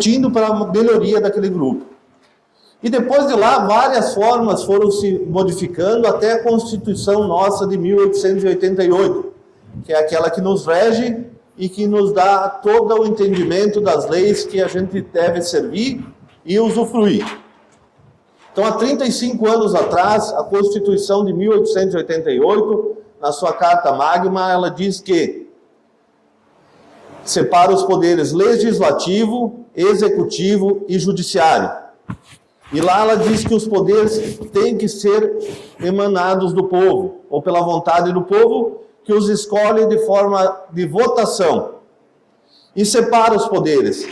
investindo para a melhoria daquele grupo. E depois de lá, várias formas foram se modificando até a Constituição nossa de 1888, que é aquela que nos rege e que nos dá todo o entendimento das leis que a gente deve servir e usufruir. Então, há 35 anos atrás, a Constituição de 1888, na sua Carta Magna, ela diz que separa os poderes legislativo, executivo e judiciário. E lá ela diz que os poderes têm que ser emanados do povo, ou pela vontade do povo, que os escolhe de forma de votação. E separa os poderes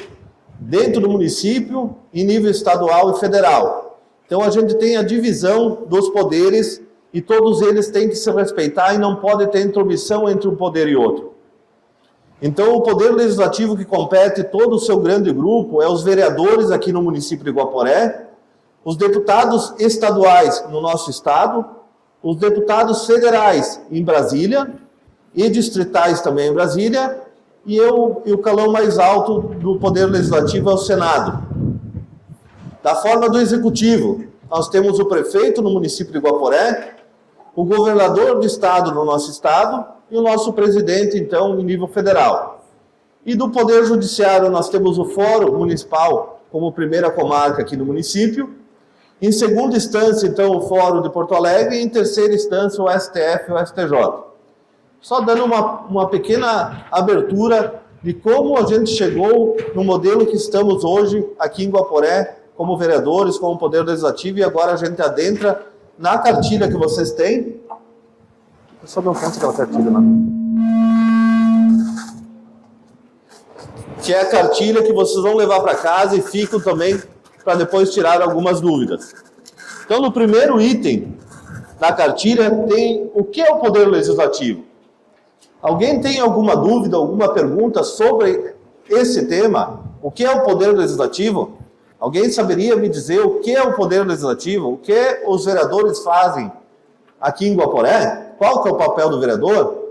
dentro do município, em nível estadual e federal. Então a gente tem a divisão dos poderes e todos eles têm que se respeitar e não pode ter intromissão entre um poder e outro. Então o poder legislativo que compete todo o seu grande grupo é os vereadores aqui no município de Guaporé, os deputados estaduais no nosso estado, os deputados federais em Brasília e distritais também em Brasília, e o calão mais alto do Poder Legislativo é o Senado. Da forma do Executivo, nós temos o prefeito no município de Guaporé, o governador do estado no nosso estado e o nosso presidente, então, em nível federal. E do Poder Judiciário, nós temos o Fórum Municipal como primeira comarca aqui no município. Em segunda instância, então, o Fórum de Porto Alegre, e em terceira instância, o STF e o STJ. Só dando uma pequena abertura de como a gente chegou no modelo que estamos hoje aqui em Guaporé, como vereadores, como Poder Legislativo, e agora a gente adentra na cartilha que vocês têm. Eu só não conto aquela cartilha lá. Que é a cartilha que vocês vão levar para casa e ficam também para depois tirar algumas dúvidas. Então, no primeiro item da cartilha tem o que é o Poder Legislativo. Alguém tem alguma dúvida, alguma pergunta sobre esse tema? O que é o Poder Legislativo? Alguém saberia me dizer o que é o Poder Legislativo? O que os vereadores fazem aqui em Guaporé? Qual que é o papel do vereador?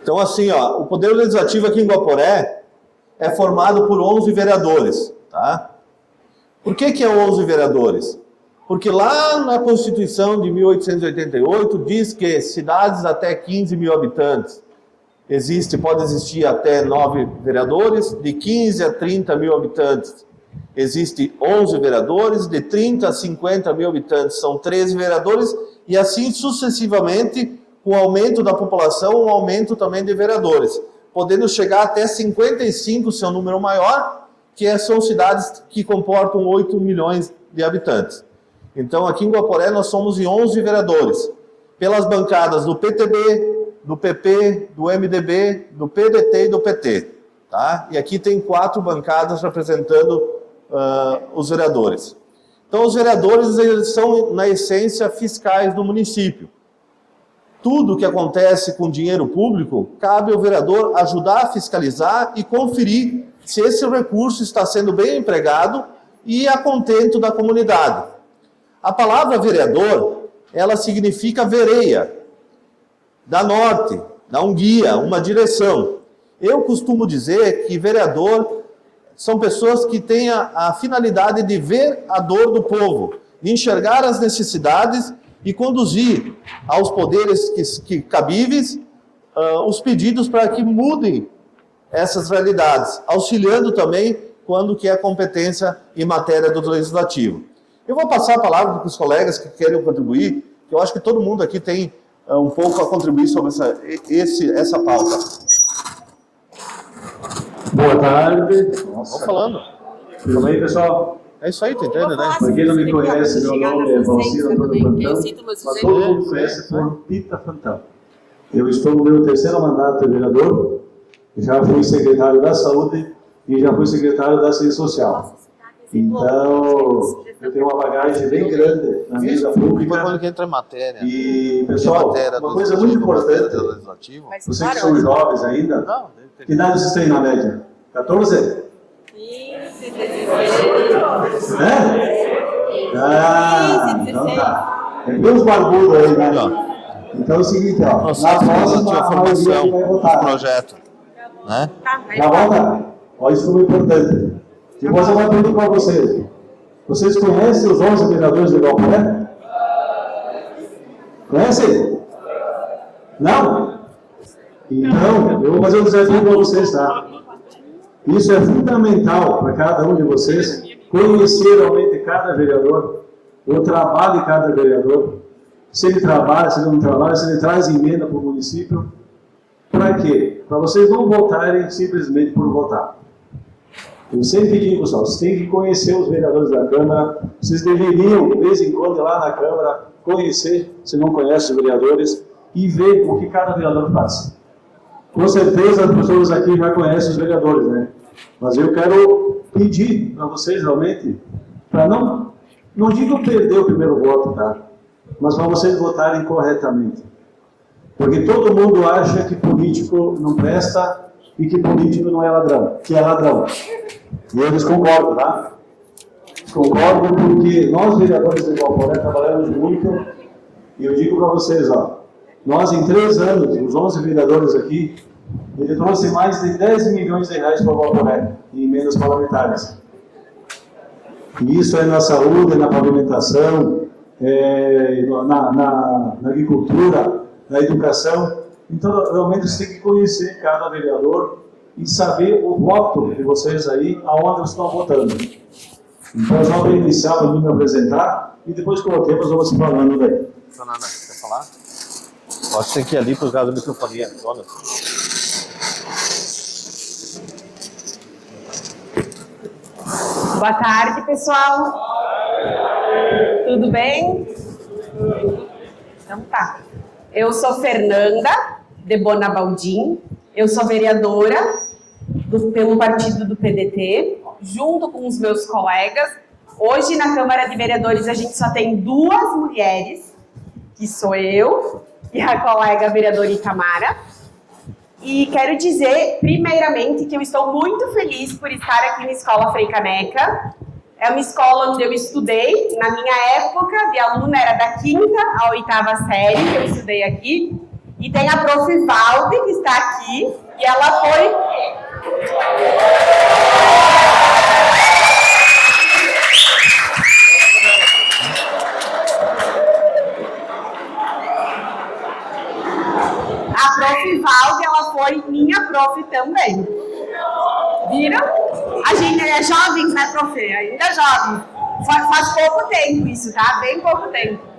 Então, assim, ó, o Poder Legislativo aqui em Guaporé é formado por 11 vereadores, tá? Por que é 11 vereadores? Porque lá na Constituição de 1888 diz que cidades até 15 mil habitantes pode existir até 9 vereadores, de 15 a 30 mil habitantes existe 11 vereadores, de 30 a 50 mil habitantes são 13 vereadores, e assim sucessivamente, com o aumento da população, um aumento também de vereadores, podendo chegar até 55, se é um número maior, que são cidades que comportam 8 milhões de habitantes. Então, aqui em Guaporé, nós somos em 11 vereadores, pelas bancadas do PTB, do PP, do MDB, do PDT e do PT. Tá? E aqui tem 4 bancadas representando os vereadores. Então, os vereadores eles são, na essência, fiscais do município. Tudo que acontece com dinheiro público, cabe ao vereador ajudar a fiscalizar e conferir se esse recurso está sendo bem empregado e a contento da comunidade. A palavra vereador, ela significa vereia, da norte, dá um guia, uma direção. Eu costumo dizer que vereador são pessoas que têm a finalidade de ver a dor do povo, de enxergar as necessidades e conduzir aos poderes que cabíveis os pedidos para que mudem essas realidades, auxiliando também quando que é competência em matéria do legislativo. Eu vou passar a palavra para os colegas que querem contribuir, que eu acho que todo mundo aqui tem um pouco a contribuir sobre essa pauta. Boa tarde. Vamos falando. Tudo bem, pessoal? É isso aí, tu entende, né? Para quem não me conhece, meu nome é Valcir Antônio Fantão, mas todo mundo conhece por Pita Fantão. Eu estou no meu 3º mandato de vereador, já fui secretário da Saúde e já fui secretário da Ciência Social. Então, eu tenho uma bagagem bem grande na vida pública. Quando entra em matéria. E, pessoal, uma coisa muito importante, vocês que são jovens ainda, que idade vocês têm na média? 14? 15, 16. É? Ah, então tá. Tem uns barbudos aí, né? Então é o seguinte, ó, Nossa, na próxima a a maioria formação que vai do votar. projeto, né? Já vota? Olha, isso foi importante. Depois eu vou pedir para vocês. Vocês conhecem os 11 vereadores de Guaporé? Conhecem? Não? Então, eu vou fazer um desafio para vocês, tá? Isso é fundamental para cada um de vocês, conhecer realmente cada vereador, o trabalho de cada vereador, se ele trabalha, se ele não trabalha, se ele traz emenda para o município. Para quê? Para vocês não votarem simplesmente por votar. Eu sempre digo, pessoal, vocês têm que conhecer os vereadores da Câmara, vocês deveriam, de vez em quando, ir lá na Câmara, conhecer, se não conhece os vereadores, e ver o que cada vereador faz. Com certeza as pessoas aqui já conhecem os vereadores, né? Mas eu quero pedir para vocês realmente, para não digo perder o primeiro voto, tá? Mas para vocês votarem corretamente. Porque todo mundo acha que político não presta e que político não é ladrão, que é ladrão. E eles concordam, tá? Concordo porque nós, vereadores de Guaporé, trabalhamos muito, e eu digo para vocês, ó, nós em 3 anos, os 11 vereadores aqui, ele trouxe mais de 10 milhões de reais para Guaporé, em emendas parlamentares. E isso é na saúde, na pavimentação, na agricultura, na educação. Então, realmente, você tem que conhecer cada vereador e saber o voto de vocês aí, aonde estão votando. Então, eu já vou iniciar para me apresentar e depois, com o tempo, nós vamos falando daí. Dona Ana, quer falar? Pode ser que ali, por causa da microfonia. Dona. Boa tarde, pessoal. Tudo bem? Então tá. Eu sou Fernanda de Bonabaldim. Eu sou vereadora pelo partido do PDT, junto com os meus colegas. Hoje, na Câmara de Vereadores, a gente só tem 2 mulheres, que sou eu e a colega vereadora Itamara. E quero dizer, primeiramente, que eu estou muito feliz por estar aqui na Escola Frei Caneca. É uma escola onde eu estudei. Na minha época de aluna era da 5ª à 8ª série que eu estudei aqui. E tem a prof. Valde, que está aqui, e ela foi... A prof. Valde, ela foi minha prof também. Viram? A gente é jovens, né, prof? Ainda jovem. Faz pouco tempo isso, tá? Bem pouco tempo.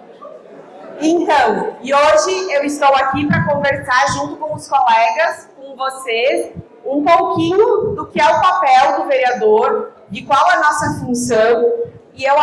Então, e hoje eu estou aqui para conversar junto com os colegas, com vocês, um pouquinho do que é o papel do vereador, de qual é a nossa função, e eu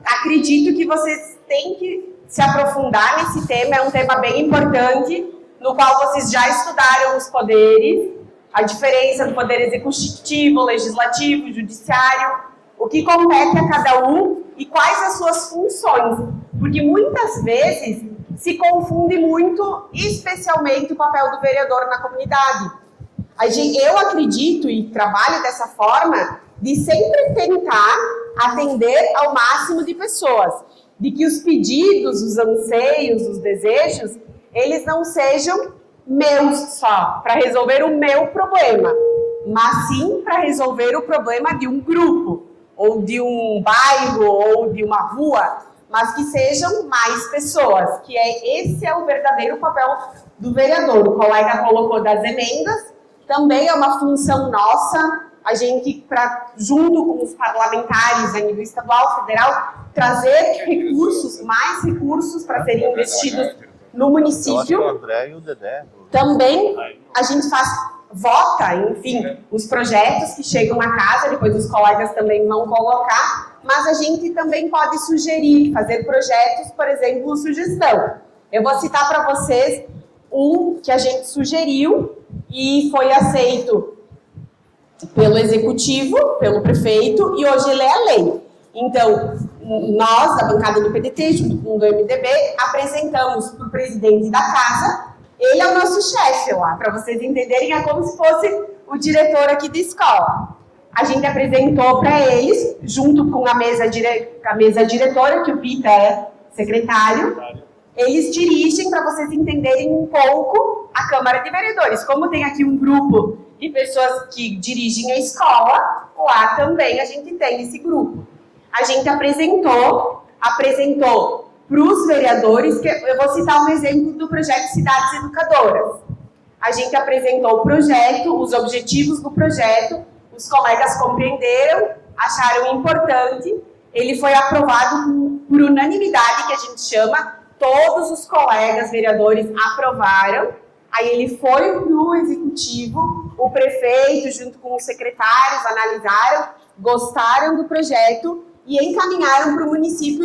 acredito que vocês têm que se aprofundar nesse tema, é um tema bem importante, no qual vocês já estudaram os poderes, a diferença do poder executivo, legislativo, judiciário, o que compete a cada um e quais as suas funções. Porque muitas vezes se confunde muito, especialmente o papel do vereador na comunidade. Eu acredito e trabalho dessa forma de sempre tentar atender ao máximo de pessoas, de que os pedidos, os anseios, os desejos, eles não sejam meus só, para resolver o meu problema, mas sim para resolver o problema de um grupo, ou de um bairro, ou de uma rua, mas que sejam mais pessoas, que esse é o verdadeiro papel do vereador. O colega colocou das emendas, também é uma função nossa, a gente, junto com os parlamentares a nível estadual, federal, trazer recursos, mais recursos para serem investidos no município. O André e o Dedé. Também a gente vota, enfim, os projetos que chegam à casa, depois os colegas também vão colocar, mas a gente também pode sugerir, fazer projetos, por exemplo, sugestão. Eu vou citar para vocês um que a gente sugeriu e foi aceito pelo executivo, pelo prefeito, e hoje ele é lei. Então, nós, da bancada do PDT, junto com o do MDB, apresentamos para o presidente da casa. Ele é o nosso chefe lá, para vocês entenderem, é como se fosse o diretor aqui da escola. A gente apresentou para eles, junto com a mesa diretora, que o Pita é secretário, eles dirigem, para vocês entenderem um pouco, a Câmara de Vereadores. Como tem aqui um grupo de pessoas que dirigem a escola, lá também a gente tem esse grupo. A gente apresentou para os vereadores, que eu vou citar um exemplo do projeto Cidades Educadoras. A gente apresentou o projeto, os objetivos do projeto, os colegas compreenderam, acharam importante, ele foi aprovado por unanimidade, que a gente chama, todos os colegas vereadores aprovaram, aí ele foi para o executivo, o prefeito junto com os secretários analisaram, gostaram do projeto e encaminharam para o município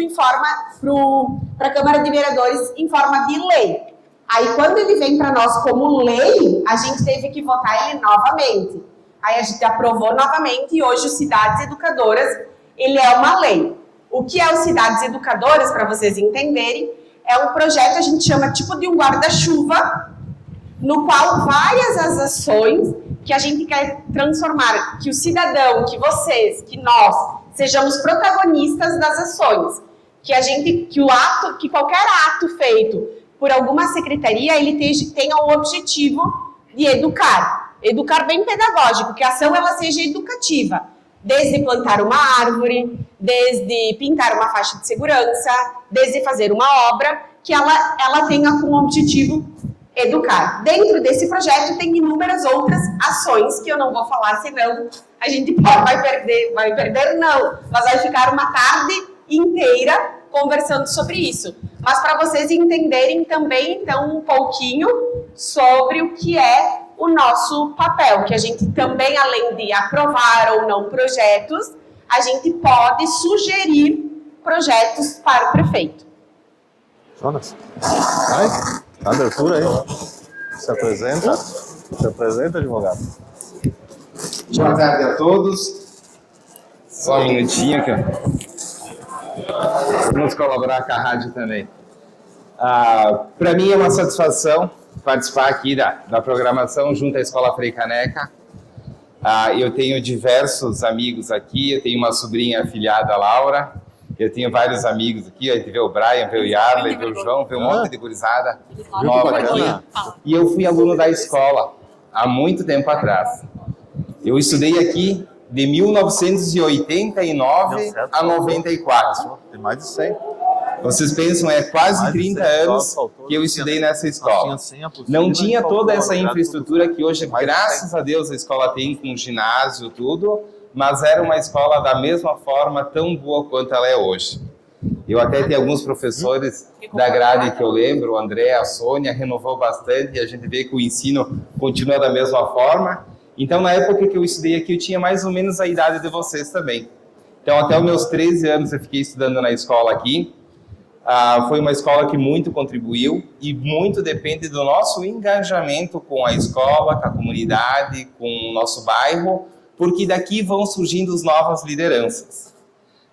para a Câmara de Vereadores em forma de lei. Aí quando ele vem para nós como lei, a gente teve que votar ele novamente. Aí a gente aprovou novamente e hoje o Cidades Educadoras, ele é uma lei. O que é o Cidades Educadoras, para vocês entenderem, é um projeto, a gente chama tipo de um guarda-chuva, no qual várias as ações que a gente quer transformar, que o cidadão, que vocês, que nós, sejamos protagonistas das ações, que qualquer ato feito por alguma secretaria, ele tenha o objetivo de educar bem pedagógico, que a ação ela seja educativa, desde plantar uma árvore, desde pintar uma faixa de segurança, desde fazer uma obra, que ela tenha como objetivo educar. Dentro desse projeto tem inúmeras outras ações que eu não vou falar, senão a gente vai perder não, mas vai ficar uma tarde inteira conversando sobre isso. Mas para vocês entenderem também, então, um pouquinho sobre o que é o nosso papel, que a gente também, além de aprovar ou não projetos, a gente pode sugerir projetos para o prefeito. Jonas, vai, abertura aí. Se apresenta, advogado. Boa tarde a todos. Só um minutinho aqui, vamos colaborar com a rádio também. Para mim é uma satisfação participar aqui da programação junto à Escola Frei Caneca. Eu tenho diversos amigos aqui, eu tenho uma sobrinha afilhada, Laura, eu tenho vários amigos aqui, a gente vê o Brian, vê o Yarley, vê o João, vê um monte de gurizada nova aqui. E eu fui aluno da escola há muito tempo atrás. Eu estudei aqui de 1989 a 94. Tem mais de 100. Vocês pensam, é quase 30 anos que eu estudei nessa escola. Não tinha toda essa infraestrutura que hoje, graças a Deus, a escola tem, com ginásio, tudo, mas era uma escola da mesma forma, tão boa quanto ela é hoje. Eu até tenho alguns professores da grade que eu lembro, o André, a Sônia, renovou bastante, e a gente vê que o ensino continua da mesma forma. Então, na época que eu estudei aqui, eu tinha mais ou menos a idade de vocês também. Então, até os meus 13 anos eu fiquei estudando na escola aqui. Foi uma escola que muito contribuiu e muito depende do nosso engajamento com a escola, com a comunidade, com o nosso bairro, porque daqui vão surgindo as novas lideranças.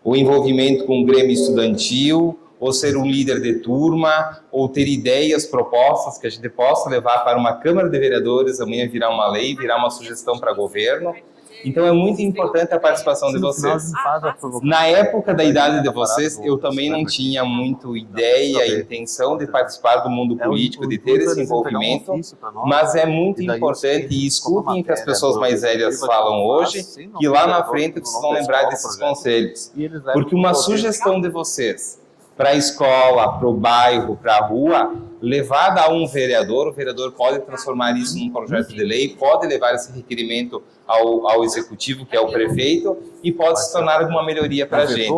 O envolvimento com o Grêmio Estudantil, ou ser um líder de turma, ou ter ideias, propostas que a gente possa levar para uma Câmara de Vereadores, amanhã virar uma lei, virar uma sugestão para governo. Então é muito importante a participação de vocês. Na época da idade de vocês, eu também não tinha muito ideia e intenção de participar do mundo político, de ter esse envolvimento, mas é muito importante, e escutem o que as pessoas mais velhas falam hoje, que lá na frente vocês vão lembrar desses conselhos. Porque uma sugestão de vocês para a escola, para o bairro, para a rua, levada a um vereador, o vereador pode transformar isso num projeto de lei, pode levar esse requerimento ao executivo, que é o prefeito, e pode se tornar uma melhoria para a gente.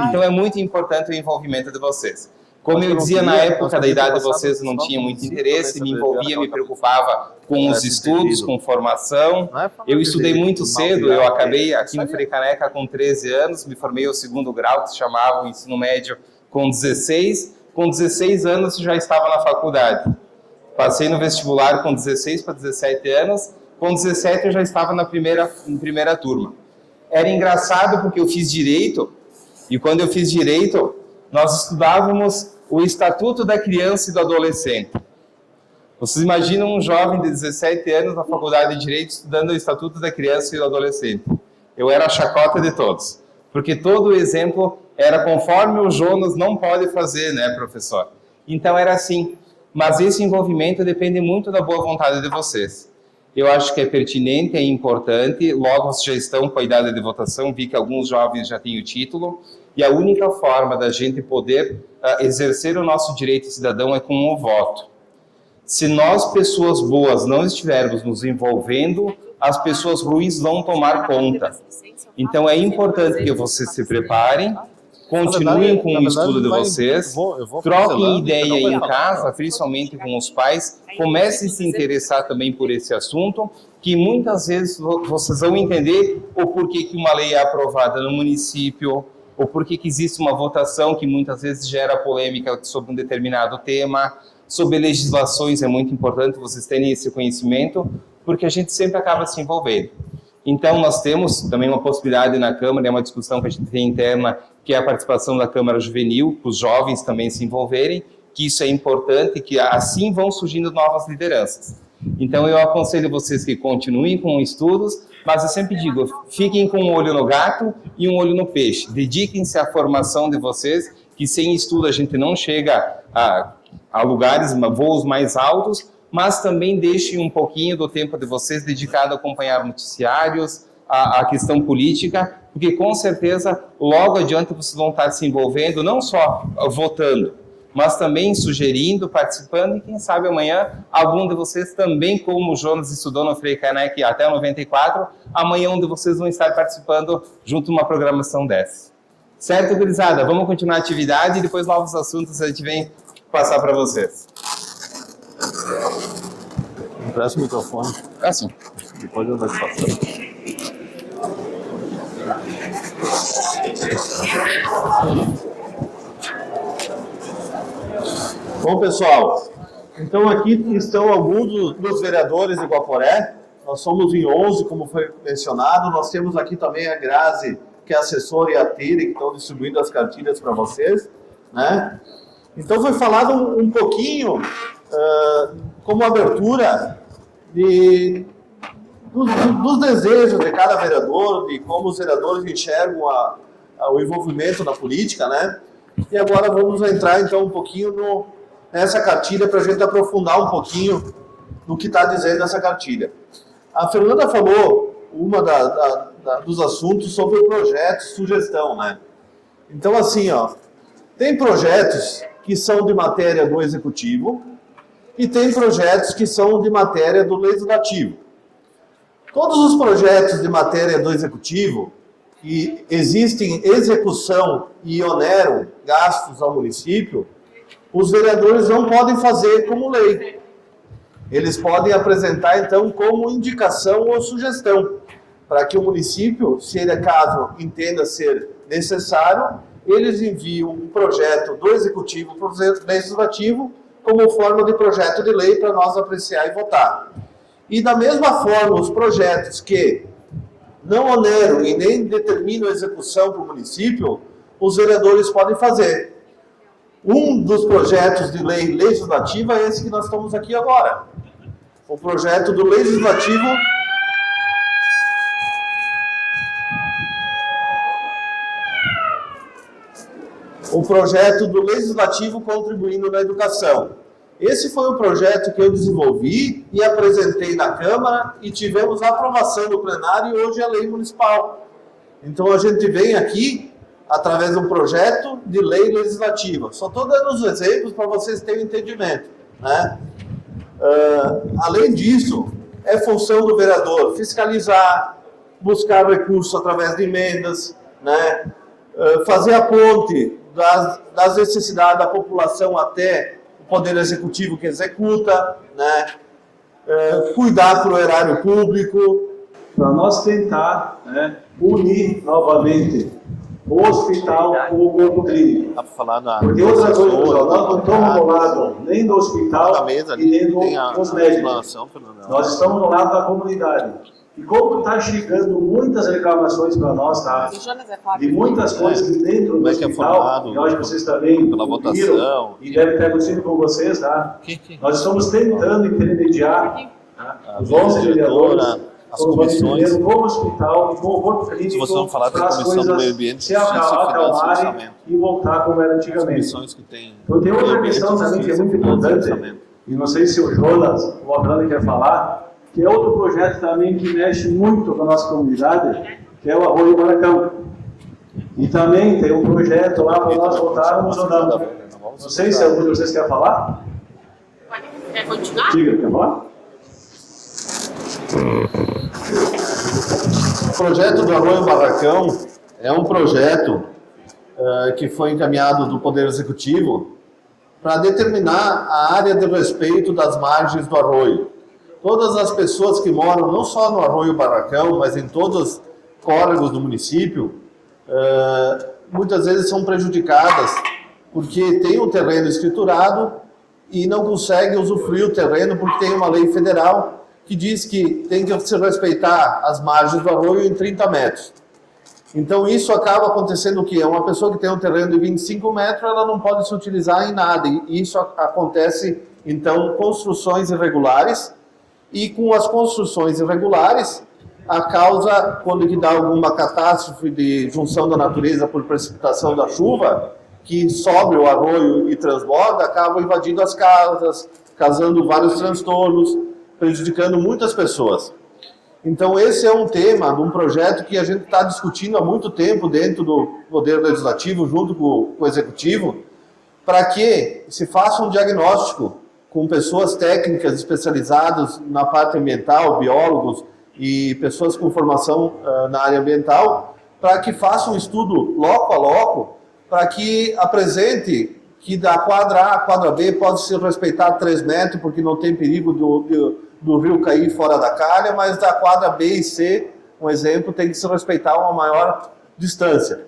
Então é muito importante o envolvimento de vocês. Como eu dizia, na época da idade de vocês, eu não tinha muito interesse, me envolvia, me preocupava com os estudos, com formação. Eu estudei muito cedo, eu acabei aqui no Frei Caneca com 13 anos, me formei ao segundo grau, que se chamava o ensino médio, com 16. Com 16 anos já estava na faculdade. Passei no vestibular com 16 para 17 anos. Com 17 eu já estava na primeira turma. Era engraçado porque eu fiz Direito, e quando eu fiz Direito, nós estudávamos o Estatuto da Criança e do Adolescente. Vocês imaginam um jovem de 17 anos na faculdade de Direito estudando o Estatuto da Criança e do Adolescente? Eu era a chacota de todos, porque todo o exemplo era conforme o Jonas não pode fazer, né, professor? Então era assim. Mas esse envolvimento depende muito da boa vontade de vocês. Eu acho que é pertinente, é importante. Logo, vocês já estão com a idade de votação, vi que alguns jovens já têm o título. E a única forma da gente poder exercer o nosso direito cidadão é com o voto. Se nós, pessoas boas, não estivermos nos envolvendo, as pessoas ruins vão tomar conta. Então é importante que vocês se preparem, continuem com o estudo de vocês, troquem ideia em casa, principalmente com os pais, comecem a se interessar também por esse assunto, que muitas vezes vocês vão entender o porquê que uma lei é aprovada no município, ou porquê que existe uma votação que muitas vezes gera polêmica sobre um determinado tema. Sobre legislações é muito importante vocês terem esse conhecimento, porque a gente sempre acaba se envolvendo. Então, nós temos também uma possibilidade na Câmara, é uma discussão que a gente tem interna, que é a participação da Câmara Juvenil, para os jovens também se envolverem, que isso é importante, que assim vão surgindo novas lideranças. Então, eu aconselho vocês que continuem com estudos, mas eu sempre digo, fiquem com um olho no gato e um olho no peixe. Dediquem-se à formação de vocês, que sem estudo a gente não chega a lugares, voos mais altos, mas também deixem um pouquinho do tempo de vocês dedicado a acompanhar noticiários, a questão política, porque com certeza logo adiante vocês vão estar se envolvendo, não só votando, mas também sugerindo, participando, e quem sabe amanhã algum de vocês também, como o Jonas estudou no Frei Caneca até 94, amanhã um de vocês vão estar participando junto a uma programação dessa. Certo, gurizada? Vamos continuar a atividade e depois novos assuntos a gente vem passar para vocês. Empresta o microfone. Assim. Depois eu vou te passando. Bom, pessoal, então aqui estão alguns dos vereadores de Guaporé. Nós somos em 11, como foi mencionado. Nós temos aqui também a Grazi, que é assessora, e a Tere, que estão distribuindo as cartilhas para vocês, né? Então foi falado um pouquinho, como abertura, dos desejos de cada vereador, de como os vereadores enxergam o envolvimento na política, né? E agora vamos entrar então um pouquinho nessa cartilha para a gente aprofundar um pouquinho no que está dizendo essa cartilha. A Fernanda falou dos assuntos sobre o projeto, sugestão, né? Então assim, tem projetos que são de matéria do Executivo e tem projetos que são de matéria do Legislativo. Todos os projetos de matéria do Executivo que existem execução e oneram gastos ao município, os vereadores não podem fazer como lei. Eles podem apresentar, então, como indicação ou sugestão, para que o município, se ele caso entenda ser necessário, eles enviam um projeto do Executivo para o Legislativo como forma de projeto de lei para nós apreciar e votar. E da mesma forma, os projetos que não oneram e nem determinam a execução para o município, os vereadores podem fazer. Um dos projetos de lei legislativa é esse que nós estamos aqui agora. O projeto do Legislativo contribuindo na educação. Esse foi o projeto que eu desenvolvi e apresentei na Câmara e tivemos a aprovação do plenário e hoje é lei municipal. Então a gente vem aqui através de um projeto de lei legislativa. Só estou dando os exemplos para vocês terem entendimento, né? Além disso, é função do vereador fiscalizar, buscar recursos através de emendas, né? Fazer a ponte das necessidades da população até o Poder Executivo que executa, né? Cuidar para o erário público. Para nós tentar, né, unir novamente o hospital com o corpo clínico. Dá para falar da... Porque outra coisa, pessoal, nós não estamos do lado nem do hospital e nem dos médicos. Nós estamos do lado da comunidade. E como está chegando muitas reclamações para nós, tá? De muitas coisas que dentro do hospital, e hoje vocês também viram e devem ter acontecido com vocês, tá? Nós estamos tentando intermediar, tá? Os 11 vereadores, comissões, como hospital e como corpo clínico, se você não falar, tem para as comissão do coisas meio ambiente, se justiça, acalmarem e voltar como era antigamente. Então tem outra questão também que é muito importante, e não sei se o Jonas, o Abrando quer falar, que é outro projeto também que mexe muito com a nossa comunidade, que é o Arroio Barracão. E também tem um projeto lá para nós voltarmos ou não. Não sei se algum de vocês quer falar. Quer continuar? Diga, quer falar? O projeto do Arroio Barracão é um projeto que foi encaminhado do Poder Executivo para determinar a área de respeito das margens do arroio. Todas as pessoas que moram não só no Arroio Barracão, mas em todos os córregos do município, muitas vezes são prejudicadas porque tem um terreno escriturado e não consegue usufruir o terreno porque tem uma lei federal que diz que tem que se respeitar as margens do arroio em 30 metros. Então isso acaba acontecendo o quê? Uma pessoa que tem um terreno de 25 metros, ela não pode se utilizar em nada. E isso acontece, então, construções irregulares. E com as construções irregulares, a causa, quando que dá alguma catástrofe de junção da natureza por precipitação da chuva, que sobe o arroio e transborda, acaba invadindo as casas, causando vários transtornos, prejudicando muitas pessoas. Então esse é um tema de um projeto que a gente está discutindo há muito tempo dentro do Poder Legislativo, junto com o Executivo, para que se faça um diagnóstico com pessoas técnicas especializadas na parte ambiental, biólogos e pessoas com formação na área ambiental, para que faça um estudo loco a loco, para que apresente que da quadra A à quadra B pode se respeitar 3 metros, porque não tem perigo do rio cair fora da calha, mas da quadra B e C, um exemplo, tem que se respeitar uma maior distância,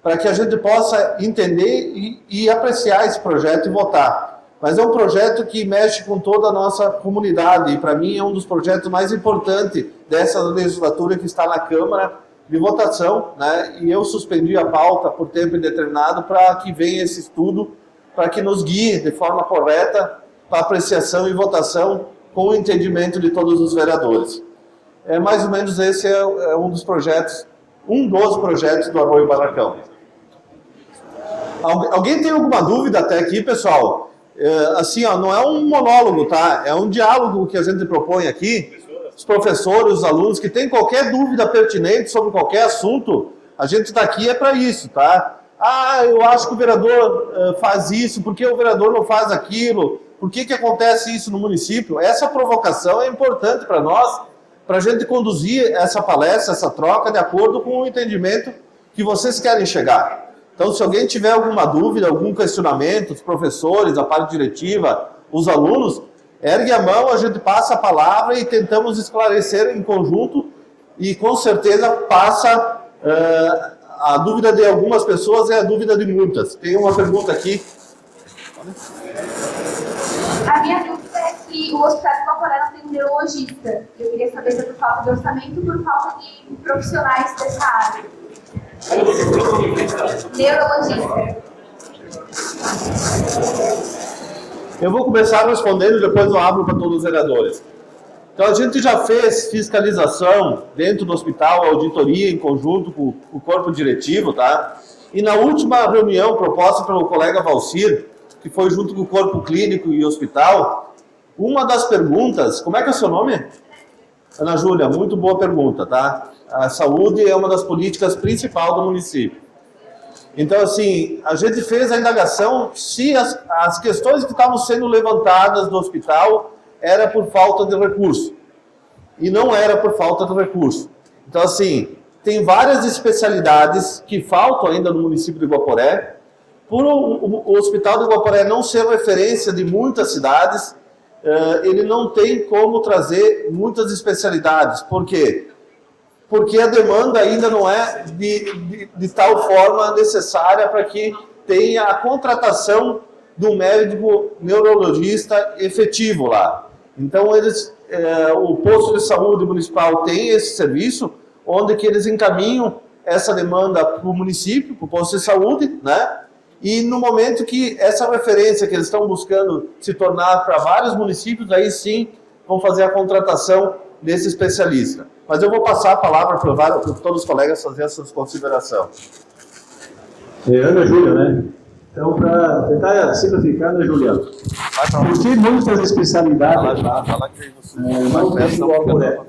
para que a gente possa entender e apreciar esse projeto e votar. Mas é um projeto que mexe com toda a nossa comunidade, e para mim é um dos projetos mais importantes dessa legislatura que está na Câmara de votação, né? E eu suspendi a pauta por tempo indeterminado para que venha esse estudo, para que nos guie de forma correta para apreciação e votação com o entendimento de todos os vereadores. Mais ou menos esse é um dos projetos do Arroio Barracão. Alguém tem alguma dúvida até aqui, pessoal? Assim, ó, não é um monólogo, tá? É um diálogo que a gente propõe aqui. Os professores, os alunos que têm qualquer dúvida pertinente sobre qualquer assunto, a gente está aqui para isso, tá? Ah, eu acho que o vereador faz isso, por que o vereador não faz aquilo? Por que acontece isso no município? Essa provocação é importante para nós, para a gente conduzir essa palestra, essa troca, de acordo com o entendimento que vocês querem chegar. Então, se alguém tiver alguma dúvida, algum questionamento, os professores, a parte diretiva, os alunos, ergue a mão, a gente passa a palavra e tentamos esclarecer em conjunto e com certeza passa a dúvida de algumas pessoas é a dúvida de muitas. Tem uma pergunta aqui. A minha dúvida é que o Hospital de Guaporé não tem um neurologista. Eu queria saber se é por falta de orçamento ou por falta de profissionais dessa área. Neurologista. Eu vou começar respondendo e depois eu abro para todos os vereadores. Então a gente já fez fiscalização dentro do hospital, auditoria em conjunto com o corpo diretivo, tá? E na última reunião proposta pelo colega Valcir, que foi junto com o corpo clínico e hospital, uma das perguntas, como é que é o seu nome? Ana Júlia, muito boa pergunta, tá? A saúde é uma das políticas principais do município. Então, assim, a gente fez a indagação se as questões que estavam sendo levantadas no hospital era por falta de recurso. E não era por falta de recurso. Então, assim, tem várias especialidades que faltam ainda no município de Guaporé. Por o Hospital de Guaporé não ser referência de muitas cidades, ele não tem como trazer muitas especialidades. Por quê? Porque a demanda ainda não é de tal forma necessária para que tenha a contratação do médico neurologista efetivo lá. Então, o posto de saúde municipal tem esse serviço, onde que eles encaminham essa demanda para o município, para o posto de saúde, né? E no momento que essa referência que eles estão buscando se tornar para vários municípios, aí sim vão fazer a contratação desse especialista. Mas eu vou passar a palavra para todos os colegas fazerem as suas considerações. Ana Júlia, né? Então, para tentar simplificar, Ana Júlia, por que muitas especialidades não tem igual por ela?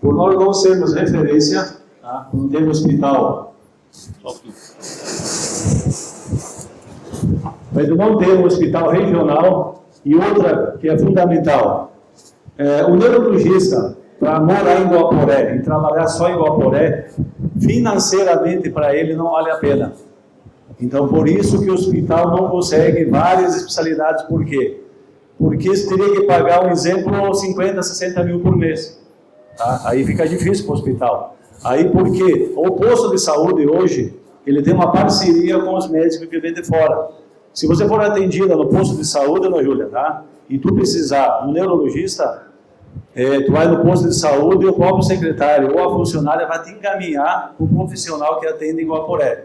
Por nós não sermos referência, tá? Não temos hospital. Mas não temos um hospital regional e outra que é fundamental. O neurologista, para morar em Guaporé e trabalhar só em Guaporé, financeiramente para ele não vale a pena. Então, por isso que o hospital não consegue várias especialidades. Por quê? Porque você teria que pagar, um exemplo, 50, 60 mil por mês. Tá? Aí fica difícil para o hospital. Aí porque o posto de saúde hoje, ele tem uma parceria com os médicos que vêm de fora. Se você for atendida no posto de saúde, Ana Júlia, tá? E tu precisar, um neurologista, tu vai no posto de saúde e o próprio secretário ou a funcionária vai te encaminhar para o profissional que atende em Guaporé.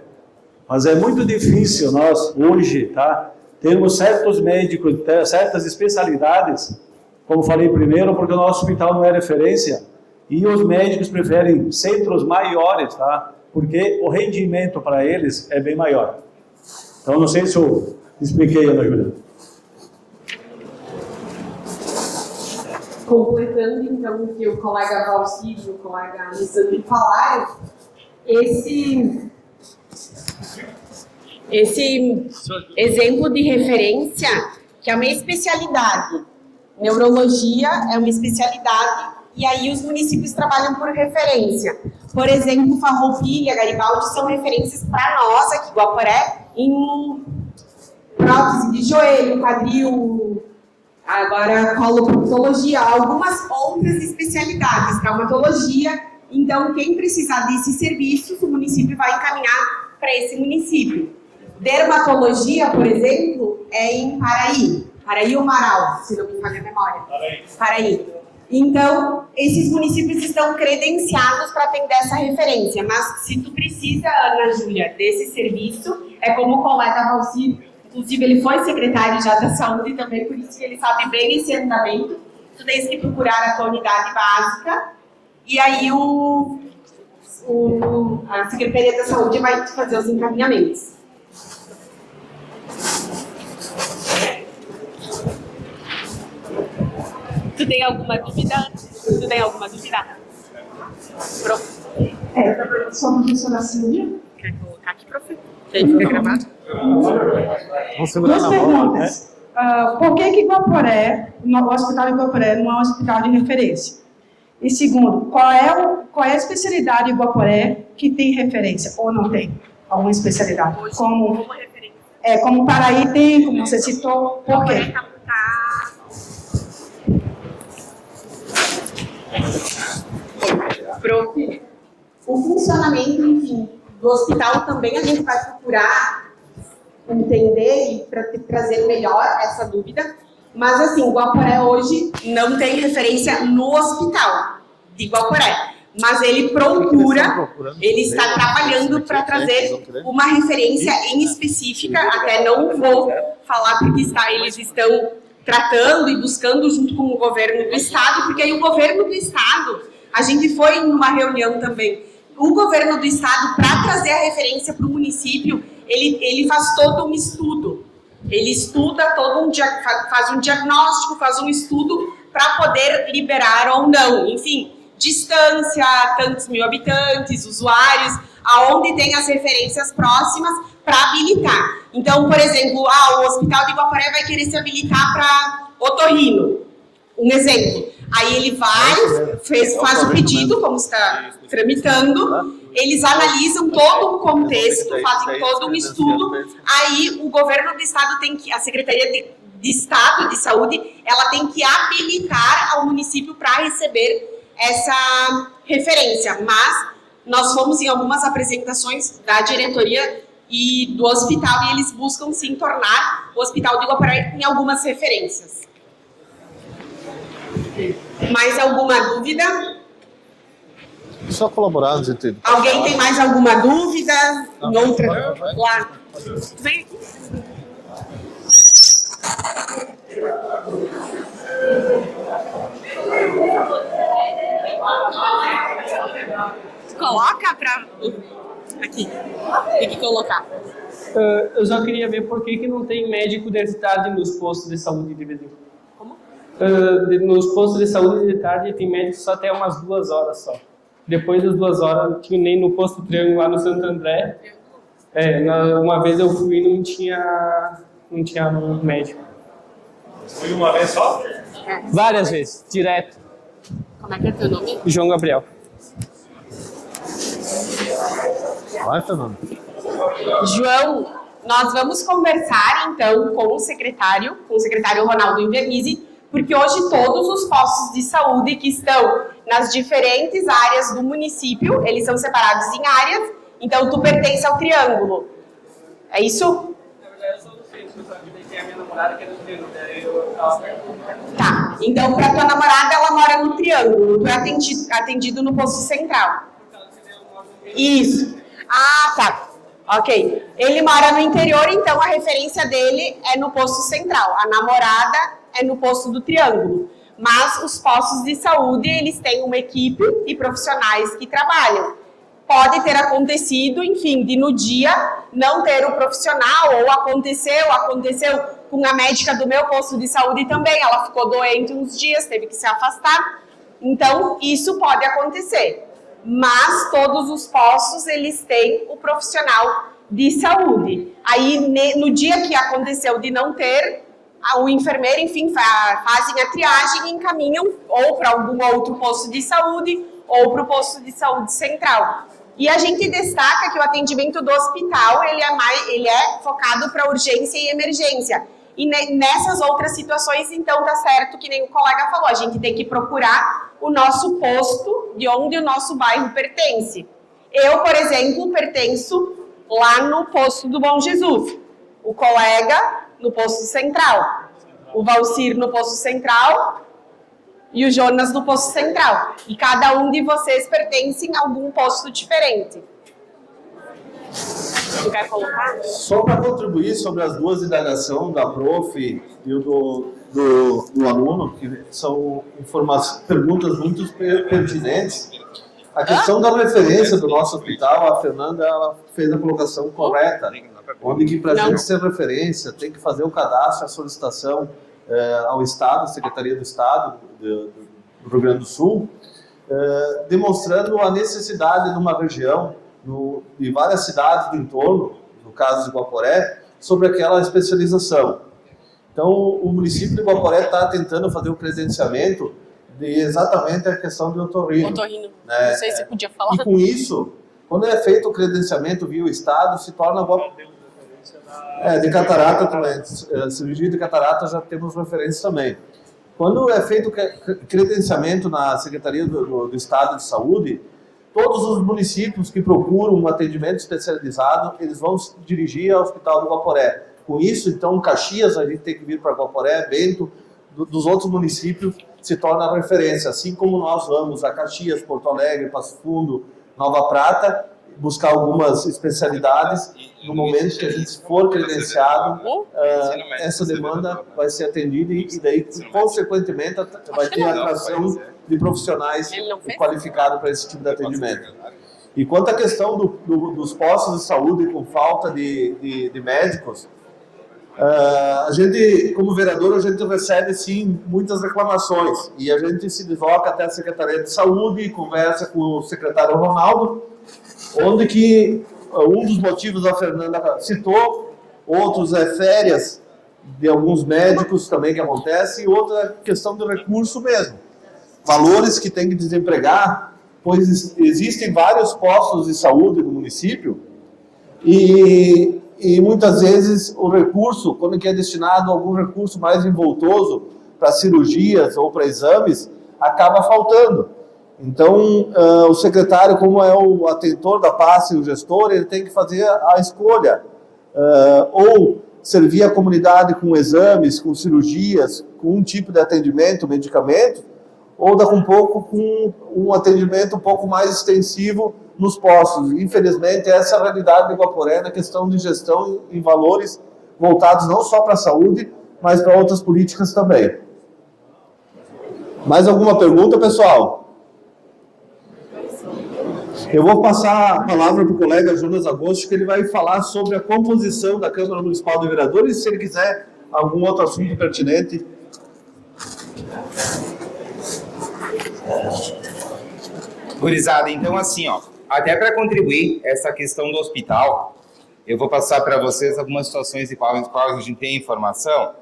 Mas é muito difícil nós, hoje, tá, termos certos médicos, certas especialidades, como falei primeiro, porque o nosso hospital não é referência, e os médicos preferem centros maiores, tá, porque o rendimento para eles é bem maior. Então, não sei se eu expliquei, Ana Júlia. Completando, então, o que o colega Valcir e o colega Alessandro falaram, esse exemplo de referência, que é uma especialidade. Neurologia é uma especialidade, e aí os municípios trabalham por referência. Por exemplo, Farroupilha, Garibaldi são referências para nós, aqui em Guaporé, em prótese de joelho, quadril, agora coloproctologia, algumas outras especialidades, traumatologia. Então, quem precisar desses serviços, o município vai encaminhar para esse município. Dermatologia, por exemplo, é em Paraí. Paraí ou Marau, se não me falha a memória. Paraí. Então, esses municípios estão credenciados para atender essa referência. Mas se tu precisa, Ana Júlia, desse serviço, é como o colega Valcir, inclusive ele foi secretário já da saúde também, por isso que ele sabe bem esse andamento. Tu tens que procurar a tua unidade básica e aí a Secretaria da Saúde vai fazer os encaminhamentos. Tu tem alguma dúvida? Pronto. Sou a professora Silvia. Quer colocar aqui, prof? Quer ficar gravado? Duas perguntas. Por que Guaporé, o Hospital de Guaporé, não é um hospital de referência? E segundo, qual é a especialidade de Guaporé que tem referência ou não tem alguma especialidade? Como Paraí tem, como você citou, por quê? Prof, o funcionamento, enfim, do hospital também a gente vai procurar entender e para trazer melhor essa dúvida. Mas assim, Guaporé hoje não tem referência no hospital de Guaporé. Mas ele procura, ele está trabalhando para trazer uma referência em específica, até não vou falar porque eles estão tratando e buscando junto com o governo do estado, porque aí o governo do estado, a gente foi em uma reunião também, o governo do estado, para trazer a referência para o município, ele faz todo um estudo. Ele estuda faz um diagnóstico, faz um estudo para poder liberar ou não. Enfim, distância, tantos mil habitantes, usuários, aonde tem as referências próximas para habilitar. Então, por exemplo, o Hospital de Guaporé vai querer se habilitar para otorrino. Um exemplo. Aí ele faz o pedido, como está tramitando, eles analisam todo um contexto, fazem todo um estudo, aí o governo do estado a Secretaria de Estado de Saúde, ela tem que habilitar ao município para receber essa referência. Mas nós fomos em algumas apresentações da diretoria e do hospital e eles buscam sim tornar o Hospital de Guaporé em algumas referências. Mais alguma dúvida? Só colaborar, gente. Alguém tem mais alguma dúvida? Outra? Lá. Vem aqui. Coloca pra... Aqui. Tem que colocar. Eu só queria ver por que não tem médico de tarde nos postos de saúde de Brasil. Como? Nos postos de saúde de tarde tem médico só até umas 2 horas só. Depois das 2 horas, não tinha nem no posto Triângulo lá no Santo André. Uma vez eu fui e não tinha médico. Foi uma vez só? Várias vezes, direto. Como é que é teu nome? João Gabriel. Vai, Fernando. João, nós vamos conversar então com o secretário Ronaldo Invernizzi, porque hoje todos os postos de saúde que estão nas diferentes áreas do município, eles são separados em áreas, então tu pertence ao Triângulo. É isso? Na verdade, eu sou do centro, só que tem a minha namorada que é do Triângulo, daí eu tava perguntando. Tá, então pra tua namorada, ela mora no Triângulo, tu é atendido no posto central. Isso. Ah, tá. Ok. Ele mora no interior, então a referência dele é no posto central. A namorada é no posto do Triângulo. Mas os postos de saúde, eles têm uma equipe e profissionais que trabalham. Pode ter acontecido, enfim, de no dia não ter o profissional, ou aconteceu com a médica do meu posto de saúde também. Ela ficou doente uns dias, teve que se afastar. Então, isso pode acontecer. Mas todos os postos, eles têm o profissional de saúde. Aí, no dia que aconteceu de não ter, o enfermeiro, enfim, fazem a triagem e encaminham ou para algum outro posto de saúde ou para o posto de saúde central. E a gente destaca que o atendimento do hospital, ele é focado para urgência e emergência. E nessas outras situações, então, tá certo que nem o colega falou, a gente tem que procurar o nosso posto de onde o nosso bairro pertence. Eu, por exemplo, pertenço lá no posto do Bom Jesus. O colega no posto central. O Valcir no posto central e o Jonas no posto central. E cada um de vocês pertence a algum posto diferente. Tu quer colocar? Só para contribuir sobre as duas indagações da prof e do aluno, que são perguntas muito pertinentes. A questão da referência do nosso hospital, a Fernanda ela fez a colocação correta, onde que para a gente ser referência tem que fazer o cadastro, a solicitação ao Estado, Secretaria do Estado do Rio Grande do Sul, demonstrando a necessidade de uma região de várias cidades do entorno, no caso de Guaporé, sobre aquela especialização. Então, o município de Guaporé está tentando fazer o credenciamento de exatamente a questão de otorrino. Otorrino. Né? Não sei se podia falar. E com isso, quando é feito o credenciamento via o Estado, se torna... de catarata também. Cirurgia de catarata já temos referência também. Quando é feito o credenciamento na Secretaria do Estado de Saúde, todos os municípios que procuram um atendimento especializado, eles vão se dirigir ao Hospital do Guaporé. Com isso, então, Caxias, a gente tem que vir para Guaporé, Bento, dos outros municípios, se torna referência. Assim como nós vamos a Caxias, Porto Alegre, Passo Fundo, Nova Prata, buscar algumas especialidades, no momento que a gente for credenciado, essa demanda vai ser atendida e daí, consequentemente, vai ter atração de profissionais qualificados para esse tipo de atendimento. E quanto à questão dos postos de saúde com falta de médicos, a gente, como vereador, a gente recebe, sim, muitas reclamações. E a gente se desloca até a Secretaria de Saúde e conversa com o secretário Ronaldo, onde que um dos motivos a Fernanda citou, outros é férias de alguns médicos também que acontece, e outra é questão do recurso mesmo. Valores que tem que desempregar, pois existem vários postos de saúde no município e muitas vezes o recurso, quando é destinado a algum recurso mais envoltoso para cirurgias ou para exames, acaba faltando. Então, o secretário, como é o atentor da pasta e o gestor, ele tem que fazer a escolha, ou servir a comunidade com exames, com cirurgias, com um tipo de atendimento, medicamento, ou daqui um pouco com um atendimento um pouco mais extensivo nos postos. Infelizmente, essa é a realidade de Guaporé na questão de gestão e valores voltados não só para a saúde, mas para outras políticas também. Mais alguma pergunta, pessoal? Eu vou passar a palavra para o colega Jonas Agosto, que ele vai falar sobre a composição da Câmara Municipal de Vereadores, e se ele quiser algum outro assunto pertinente. Gurizada, então assim, ó, até para contribuir essa questão do hospital, eu vou passar para vocês algumas situações de quais a gente tem informação.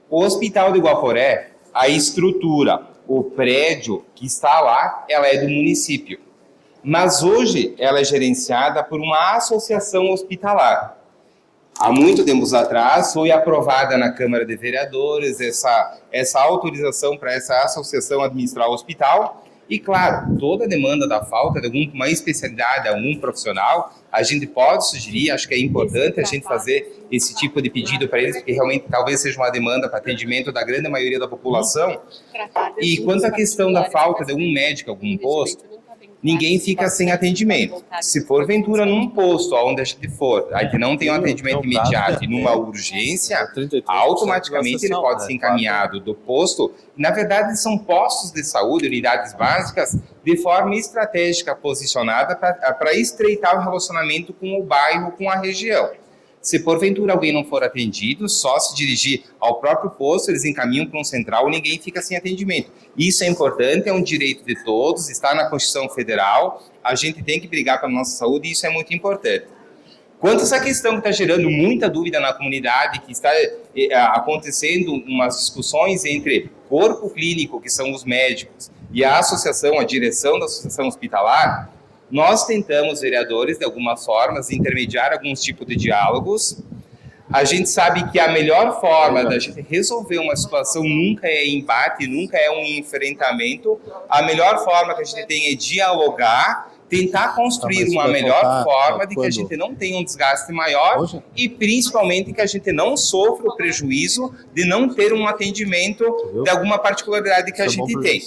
O Hospital de Guaporé, a estrutura, o prédio que está lá, ela é do município. Mas hoje ela é gerenciada por uma associação hospitalar. Há muito tempo atrás foi aprovada na Câmara de Vereadores essa autorização para essa associação administrar o hospital. E, claro, toda a demanda da falta de alguma especialidade, algum profissional, a gente pode sugerir, acho que é importante a gente fazer esse tipo de pedido para eles, porque realmente talvez seja uma demanda para atendimento da grande maioria da população. E quanto à questão da falta de algum médico, algum posto, ninguém fica sem atendimento. Se porventura num posto onde a gente for, a gente não tem um atendimento imediato e numa urgência, automaticamente ele pode ser encaminhado do posto. Na verdade, são postos de saúde, unidades básicas, de forma estratégica posicionada para estreitar o relacionamento com o bairro, com a região. Se porventura alguém não for atendido, só se dirigir ao próprio posto, eles encaminham para um central, ninguém fica sem atendimento. Isso é importante, é um direito de todos, está na Constituição Federal, a gente tem que brigar pela nossa saúde e isso é muito importante. Quanto a essa questão que está gerando muita dúvida na comunidade, que está acontecendo umas discussões entre corpo clínico, que são os médicos, e a associação, a direção da associação hospitalar, nós tentamos, vereadores, de algumas formas, intermediar alguns tipos de diálogos. A gente sabe que a melhor forma da gente resolver uma situação nunca é embate, nunca é um enfrentamento. A melhor forma que a gente tem é dialogar, tentar construir uma melhor forma de que a gente não tenha um desgaste maior e principalmente que a gente não sofra o prejuízo de não ter um atendimento de alguma particularidade que a gente tem.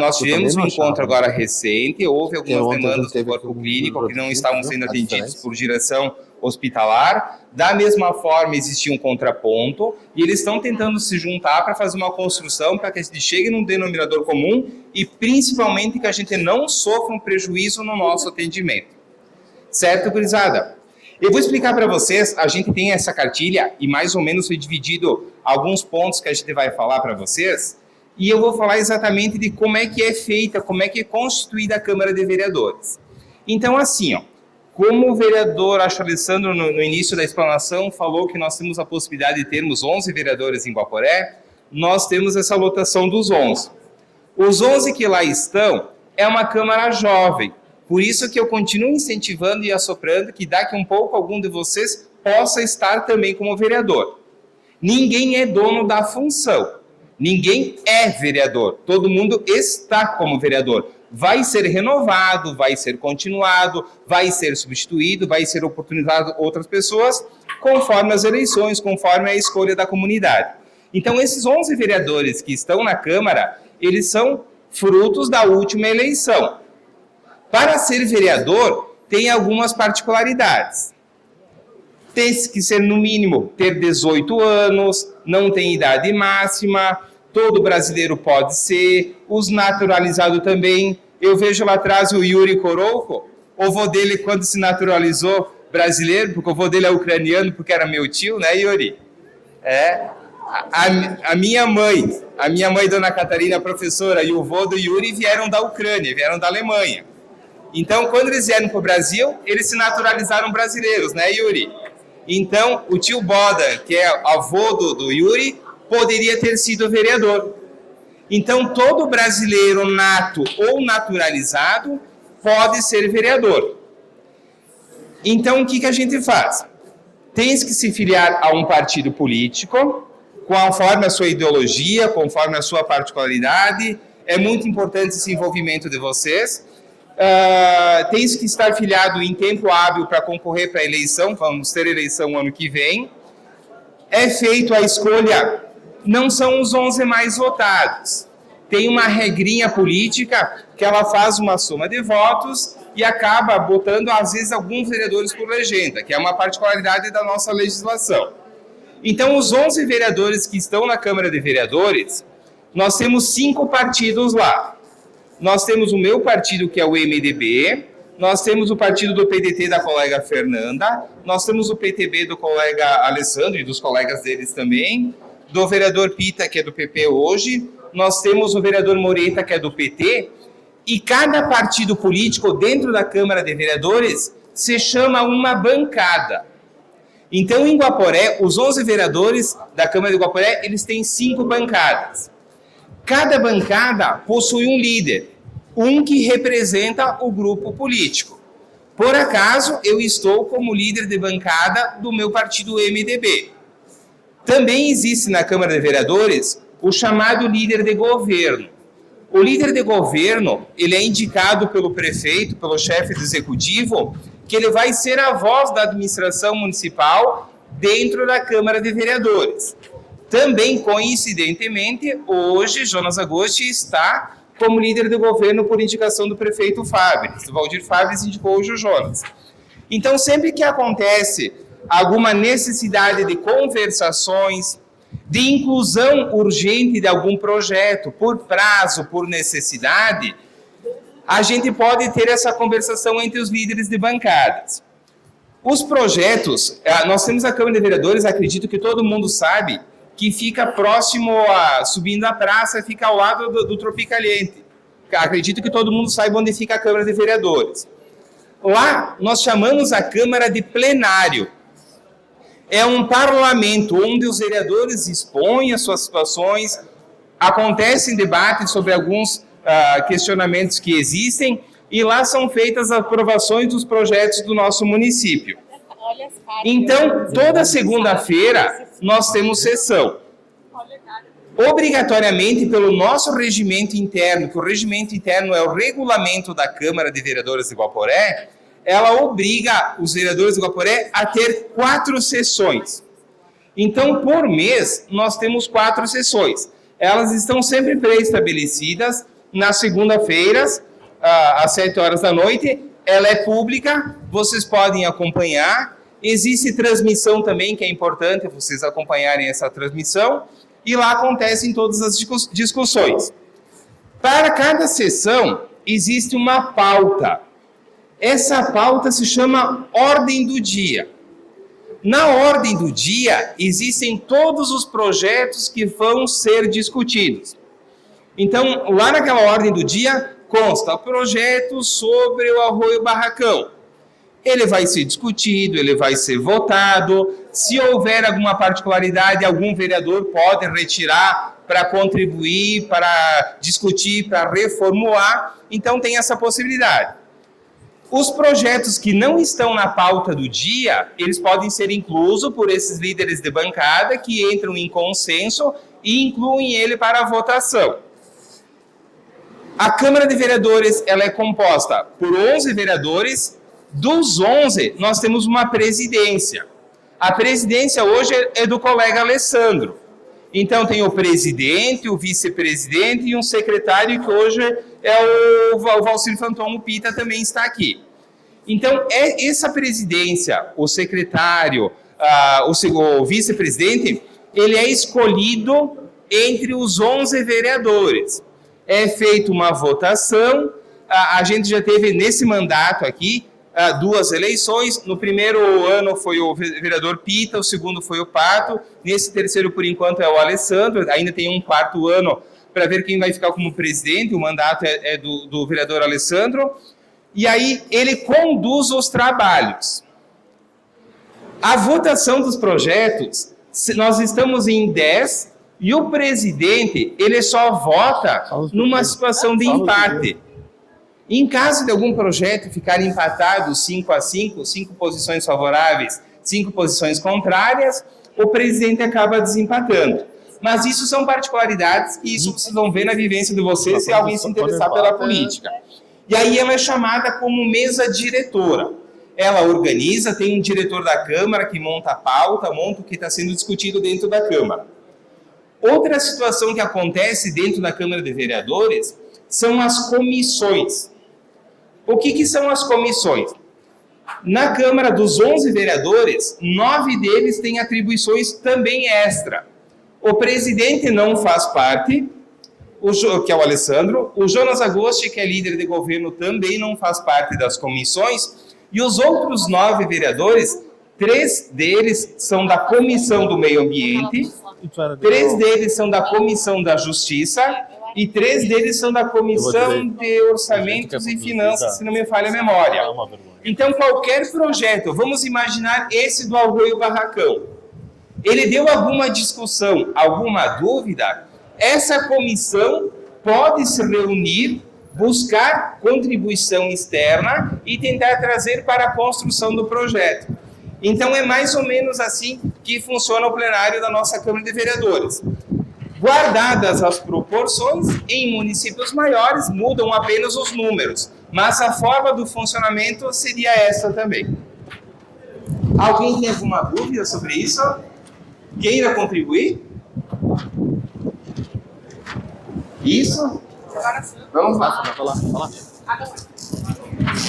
Nós tivemos um encontro agora recente, houve algumas demandas do corpo clínico que não estavam sendo atendidos por direção hospitalar. Da mesma forma, existia um contraponto e eles estão tentando se juntar para fazer uma construção para que a gente chegue num denominador comum e principalmente que a gente não sofra um prejuízo no nosso atendimento. Certo, gurizada? Eu vou explicar para vocês, a gente tem essa cartilha e mais ou menos foi dividido alguns pontos que a gente vai falar para vocês. E eu vou falar exatamente de como é que é feita, como é que é constituída a Câmara de Vereadores. Então, assim, ó, como o vereador Acho Alessandro, no início da explanação, falou que nós temos a possibilidade de termos 11 vereadores em Guaporé, nós temos essa lotação dos 11. Os 11 que lá estão é uma Câmara jovem, por isso que eu continuo incentivando e assoprando que daqui um pouco algum de vocês possa estar também como vereador. Ninguém é dono da função. Ninguém é vereador, todo mundo está como vereador. Vai ser renovado, vai ser continuado, vai ser substituído, vai ser oportunizado outras pessoas, conforme as eleições, conforme a escolha da comunidade. Então, esses 11 vereadores que estão na Câmara, eles são frutos da última eleição. Para ser vereador, tem algumas particularidades. Tem que ser, no mínimo, ter 18 anos, não tem idade máxima, todo brasileiro pode ser, os naturalizados também. Eu vejo lá atrás o Yuri Korouko, o vô dele, quando se naturalizou brasileiro, porque o vô dele é ucraniano, porque era meu tio, né, Yuri? A minha mãe, Dona Catarina, professora, e o vô do Yuri vieram da Ucrânia, vieram da Alemanha. Então, quando eles vieram para o Brasil, eles se naturalizaram brasileiros, né, Yuri? Então, o tio Boda, que é avô do Yuri, poderia ter sido vereador. Então, todo brasileiro nato ou naturalizado pode ser vereador. Então, o que a gente faz? Tens que se filiar a um partido político, conforme a sua ideologia, conforme a sua particularidade. É muito importante esse envolvimento de vocês. Tens que estar filiado em tempo hábil para concorrer para a eleição, vamos ter eleição ano que vem. É feito a escolha, não são os 11 mais votados. Tem uma regrinha política que ela faz uma soma de votos e acaba botando, às vezes, alguns vereadores por legenda, que é uma particularidade da nossa legislação. Então, os 11 vereadores que estão na Câmara de Vereadores, nós temos 5 partidos lá. nós temos o meu partido, que é o MDB, nós temos o partido do PDT da colega Fernanda, nós temos o PTB do colega Alessandro e dos colegas deles também, do vereador Pita, que é do PP hoje, nós temos o vereador Moreta, que é do PT, e cada partido político dentro da Câmara de Vereadores se chama uma bancada. Então, em Guaporé, os 11 vereadores da Câmara de Guaporé, eles têm 5 bancadas. Cada bancada possui um líder, um que representa o grupo político. Por acaso, eu estou como líder de bancada do meu partido MDB. Também existe na Câmara de Vereadores o chamado líder de governo. O líder de governo, ele é indicado pelo prefeito, pelo chefe do executivo, que ele vai ser a voz da administração municipal dentro da Câmara de Vereadores. Também, coincidentemente, hoje, Jonas Agosti está como líder de governo por indicação do prefeito Fabris. O Valdir Fabris indicou hoje o Jonas. Então, sempre que acontece alguma necessidade de conversações, de inclusão urgente de algum projeto, por prazo, por necessidade, a gente pode ter essa conversação entre os líderes de bancadas. Os projetos, nós temos a Câmara de Vereadores, acredito que todo mundo sabe, que fica próximo, subindo a praça, fica ao lado do Tropicaliente. Acredito que todo mundo saiba onde fica a Câmara de Vereadores. Lá, nós chamamos a Câmara de plenário. É um parlamento onde os vereadores expõem as suas situações, acontecem debates sobre alguns questionamentos que existem, e lá são feitas as aprovações dos projetos do nosso município. Então, toda segunda-feira, nós temos sessão. Obrigatoriamente, pelo nosso regimento interno, que o regimento interno é o regulamento da Câmara de Vereadores de Guaporé, ela obriga os vereadores de Guaporé a ter 4 sessões. Então, por mês, nós temos 4 sessões. Elas estão sempre pré-estabelecidas nas segunda-feiras, às 7 horas da noite. Ela é pública, vocês podem acompanhar. Existe transmissão também, que é importante vocês acompanharem essa transmissão. E lá acontecem todas as discussões. Para cada sessão, existe uma pauta. Essa pauta se chama Ordem do Dia. Na Ordem do Dia, existem todos os projetos que vão ser discutidos. Então, lá naquela Ordem do Dia, consta projeto sobre o Arroio Barracão. Ele vai ser discutido, ele vai ser votado. Se houver alguma particularidade, algum vereador pode retirar para contribuir, para discutir, para reformular. Então, tem essa possibilidade. Os projetos que não estão na pauta do dia, eles podem ser inclusos por esses líderes de bancada que entram em consenso e incluem ele para a votação. A Câmara de Vereadores, ela é composta por 11 vereadores. Dos 11, nós temos uma presidência. A presidência hoje é do colega Alessandro. Então, tem o presidente, o vice-presidente e um secretário, que hoje é o Valcir Fantomo Pita, também está aqui. Então, essa presidência, o secretário, o vice-presidente, ele é escolhido entre os 11 vereadores. É feita uma votação, a gente já teve nesse mandato aqui 2 eleições. No primeiro ano foi o vereador Pita, o segundo foi o Pato, nesse terceiro, por enquanto, é o Alessandro. Ainda tem um 4º ano para ver quem vai ficar como presidente. O mandato é do vereador Alessandro. E aí ele conduz os trabalhos. A votação dos projetos, nós estamos em 10, e o presidente, ele só vota numa situação de empate. Em caso de algum projeto ficar empatado 5-5, 5 posições favoráveis, 5 posições contrárias, o presidente acaba desempatando. Mas isso são particularidades que isso vocês vão ver na vivência de vocês se alguém se interessar pela política. E aí ela é chamada como mesa diretora. Ela organiza, tem um diretor da Câmara que monta a pauta, monta o que está sendo discutido dentro da Câmara. Outra situação que acontece dentro da Câmara de Vereadores são as comissões. O que são as comissões? Na Câmara dos 11 vereadores, 9 deles têm atribuições também extra. O presidente não faz parte que é o Alessandro, o Jonas Agosti, que é líder de governo, também não faz parte das comissões, e os outros 9 vereadores, 3 deles são da Comissão do Meio Ambiente, 3 deles são da Comissão da Justiça, e 3 deles são da Comissão de Orçamentos e Finanças, se não me falha a memória. Então, qualquer projeto, vamos imaginar esse do Arroio Barracão, ele deu alguma discussão, alguma dúvida, essa comissão pode se reunir, buscar contribuição externa e tentar trazer para a construção do projeto. Então, é mais ou menos assim que funciona o plenário da nossa Câmara de Vereadores. Guardadas as proporções, em municípios maiores mudam apenas os números, mas a forma do funcionamento seria essa também. Alguém tem alguma dúvida sobre isso? Queira contribuir? Isso? Vamos lá.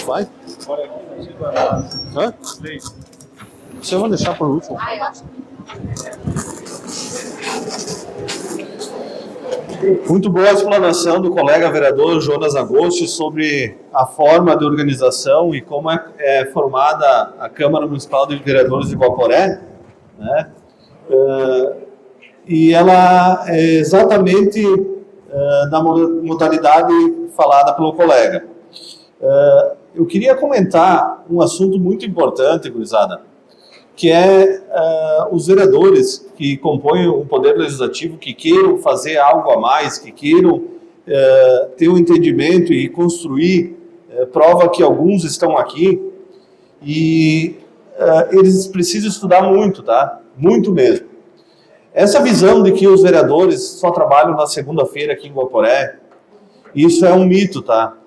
Vai? Hã? Vocês vão deixar por último? Muito boa a explanação do colega vereador Jonas Agosti sobre a forma de organização e como é formada a Câmara Municipal de Vereadores de Guaporé, né? E ela é exatamente da modalidade falada pelo colega. Eu queria comentar um assunto muito importante, gurizada, que é os vereadores que compõem o Poder Legislativo, que queiram fazer algo a mais, que queiram ter um entendimento e construir, prova que alguns estão aqui, e eles precisam estudar muito, tá? Muito mesmo. Essa visão de que os vereadores só trabalham na segunda-feira aqui em Guaporé, isso é um mito, tá?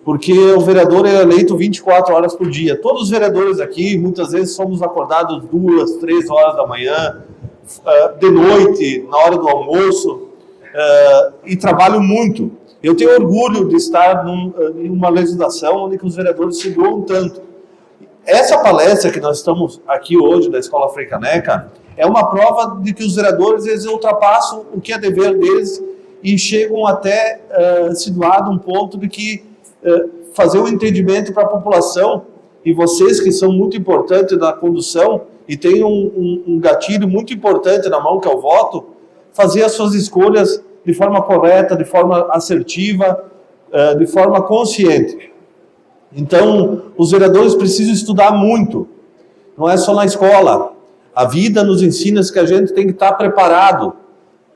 Porque o vereador é eleito 24 horas por dia. Todos os vereadores aqui, muitas vezes, somos acordados 2, 3 horas da manhã, de noite, na hora do almoço, e trabalham muito. Eu tenho orgulho de estar em uma legislação onde os vereadores se doam tanto. Essa palestra que nós estamos aqui hoje, da Escola Frei Caneca, é uma prova de que os vereadores eles ultrapassam o que é dever deles e chegam até se doar de um ponto de que fazer um entendimento para a população, e vocês que são muito importantes na condução e têm um gatilho muito importante na mão, que é o voto, fazer as suas escolhas de forma correta, de forma assertiva, de forma consciente. Então, os vereadores precisam estudar muito, não é só na escola. A vida nos ensina que a gente tem que estar preparado,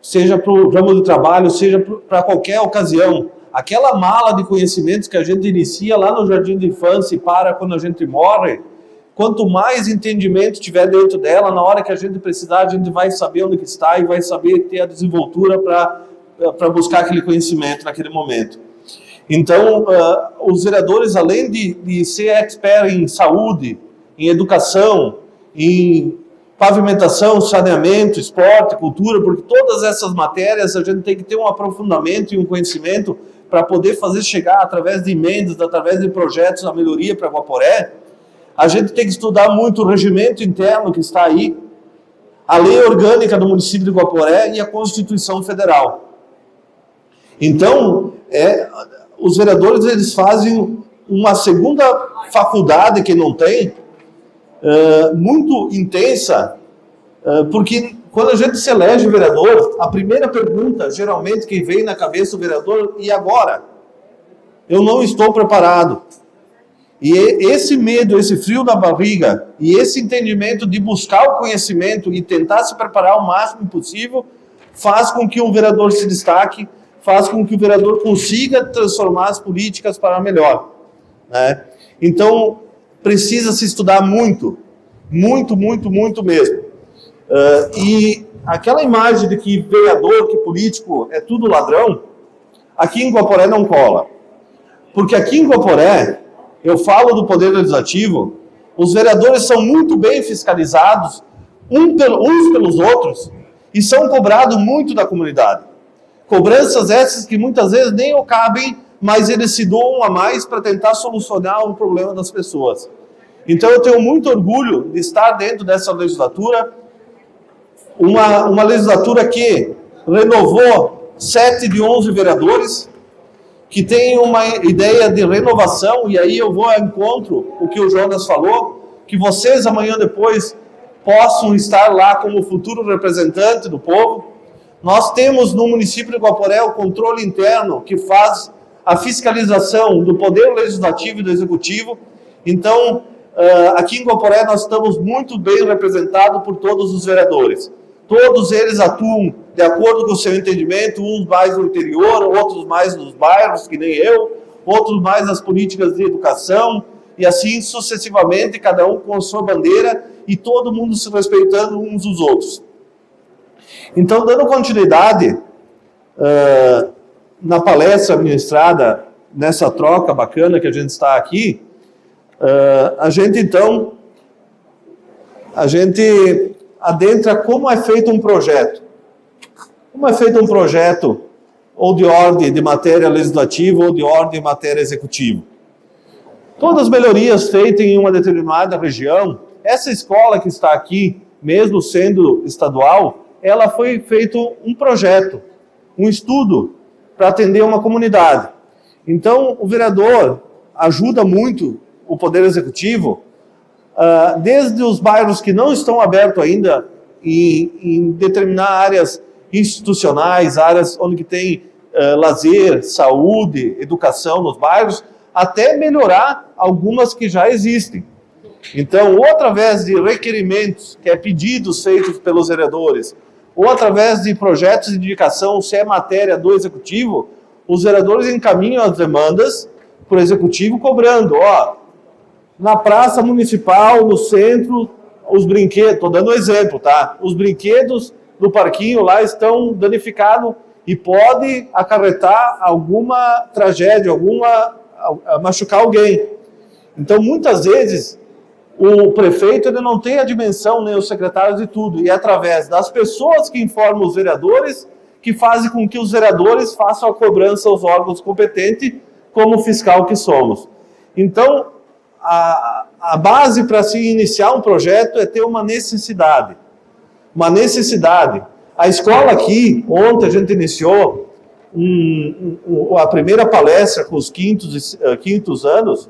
seja para o ramo do trabalho, seja para qualquer ocasião. Aquela mala de conhecimentos que a gente inicia lá no jardim de infância e para quando a gente morre, quanto mais entendimento tiver dentro dela, na hora que a gente precisar, a gente vai saber onde que está e vai saber ter a desenvoltura para buscar aquele conhecimento naquele momento. Então, os vereadores, além de ser expert em saúde, em educação, em pavimentação, saneamento, esporte, cultura, porque todas essas matérias a gente tem que ter um aprofundamento e um conhecimento para poder fazer chegar através de emendas, através de projetos, a melhoria para Guaporé. A gente tem que estudar muito o regimento interno que está aí, a lei orgânica do município de Guaporé e a Constituição Federal. Então, os vereadores eles fazem uma segunda faculdade que não tem, muito intensa, porque quando a gente se elege vereador, a primeira pergunta, geralmente, que vem na cabeça do vereador, e agora? Eu não estou preparado. E esse medo, esse frio na barriga, e esse entendimento de buscar o conhecimento e tentar se preparar o máximo possível, faz com que um vereador se destaque, faz com que o vereador consiga transformar as políticas para melhor, né? Então, precisa se estudar muito, muito, muito, muito mesmo. E aquela imagem de que vereador, que político é tudo ladrão, aqui em Guaporé não cola. Porque aqui em Guaporé, eu falo do Poder Legislativo, os vereadores são muito bem fiscalizados, uns pelos outros, e são cobrados muito da comunidade. Cobranças essas que muitas vezes nem cabem, mas eles se doam a mais para tentar solucionar o problema das pessoas. Então eu tenho muito orgulho de estar dentro dessa legislatura, uma legislatura que renovou 7 de 11 vereadores que têm uma ideia de renovação, e aí eu vou ao encontro o que o Jonas falou, que vocês amanhã depois possam estar lá como futuro representante do povo. Nós temos no município de Guaporé o controle interno que faz a fiscalização do Poder Legislativo e do Executivo. Então, aqui em Guaporé nós estamos muito bem representados por todos os vereadores. Todos eles atuam de acordo com o seu entendimento, uns mais no interior, outros mais nos bairros, que nem eu, outros mais nas políticas de educação, e assim sucessivamente, cada um com a sua bandeira e todo mundo se respeitando uns dos outros. Então, dando continuidade na palestra ministrada, nessa troca bacana que a gente está aqui, a gente adentra como é feito um projeto. Como é feito um projeto ou de ordem de matéria legislativa ou de ordem de matéria executiva. Todas as melhorias feitas em uma determinada região, essa escola que está aqui, mesmo sendo estadual, ela foi feito um projeto, um estudo para atender uma comunidade. Então, o vereador ajuda muito o Poder Executivo, desde os bairros que não estão abertos ainda, em determinar áreas institucionais, áreas onde tem lazer, saúde, educação nos bairros, até melhorar algumas que já existem. Então, ou através de requerimentos, que é pedidos feitos pelos vereadores, ou através de projetos de indicação, se é matéria do Executivo, os vereadores encaminham as demandas para o Executivo cobrando, na praça municipal, no centro, os brinquedos, estou dando um exemplo, tá? Os brinquedos do parquinho lá estão danificados e pode acarretar alguma tragédia, machucar alguém. Então, muitas vezes, o prefeito ele não tem a dimensão, nem os secretários de tudo, e é através das pessoas que informam os vereadores, que fazem com que os vereadores façam a cobrança aos órgãos competentes, como fiscal que somos. Então, a base para se iniciar um projeto é ter uma necessidade. Uma necessidade. A escola aqui, ontem a gente iniciou a primeira palestra com os quintos anos,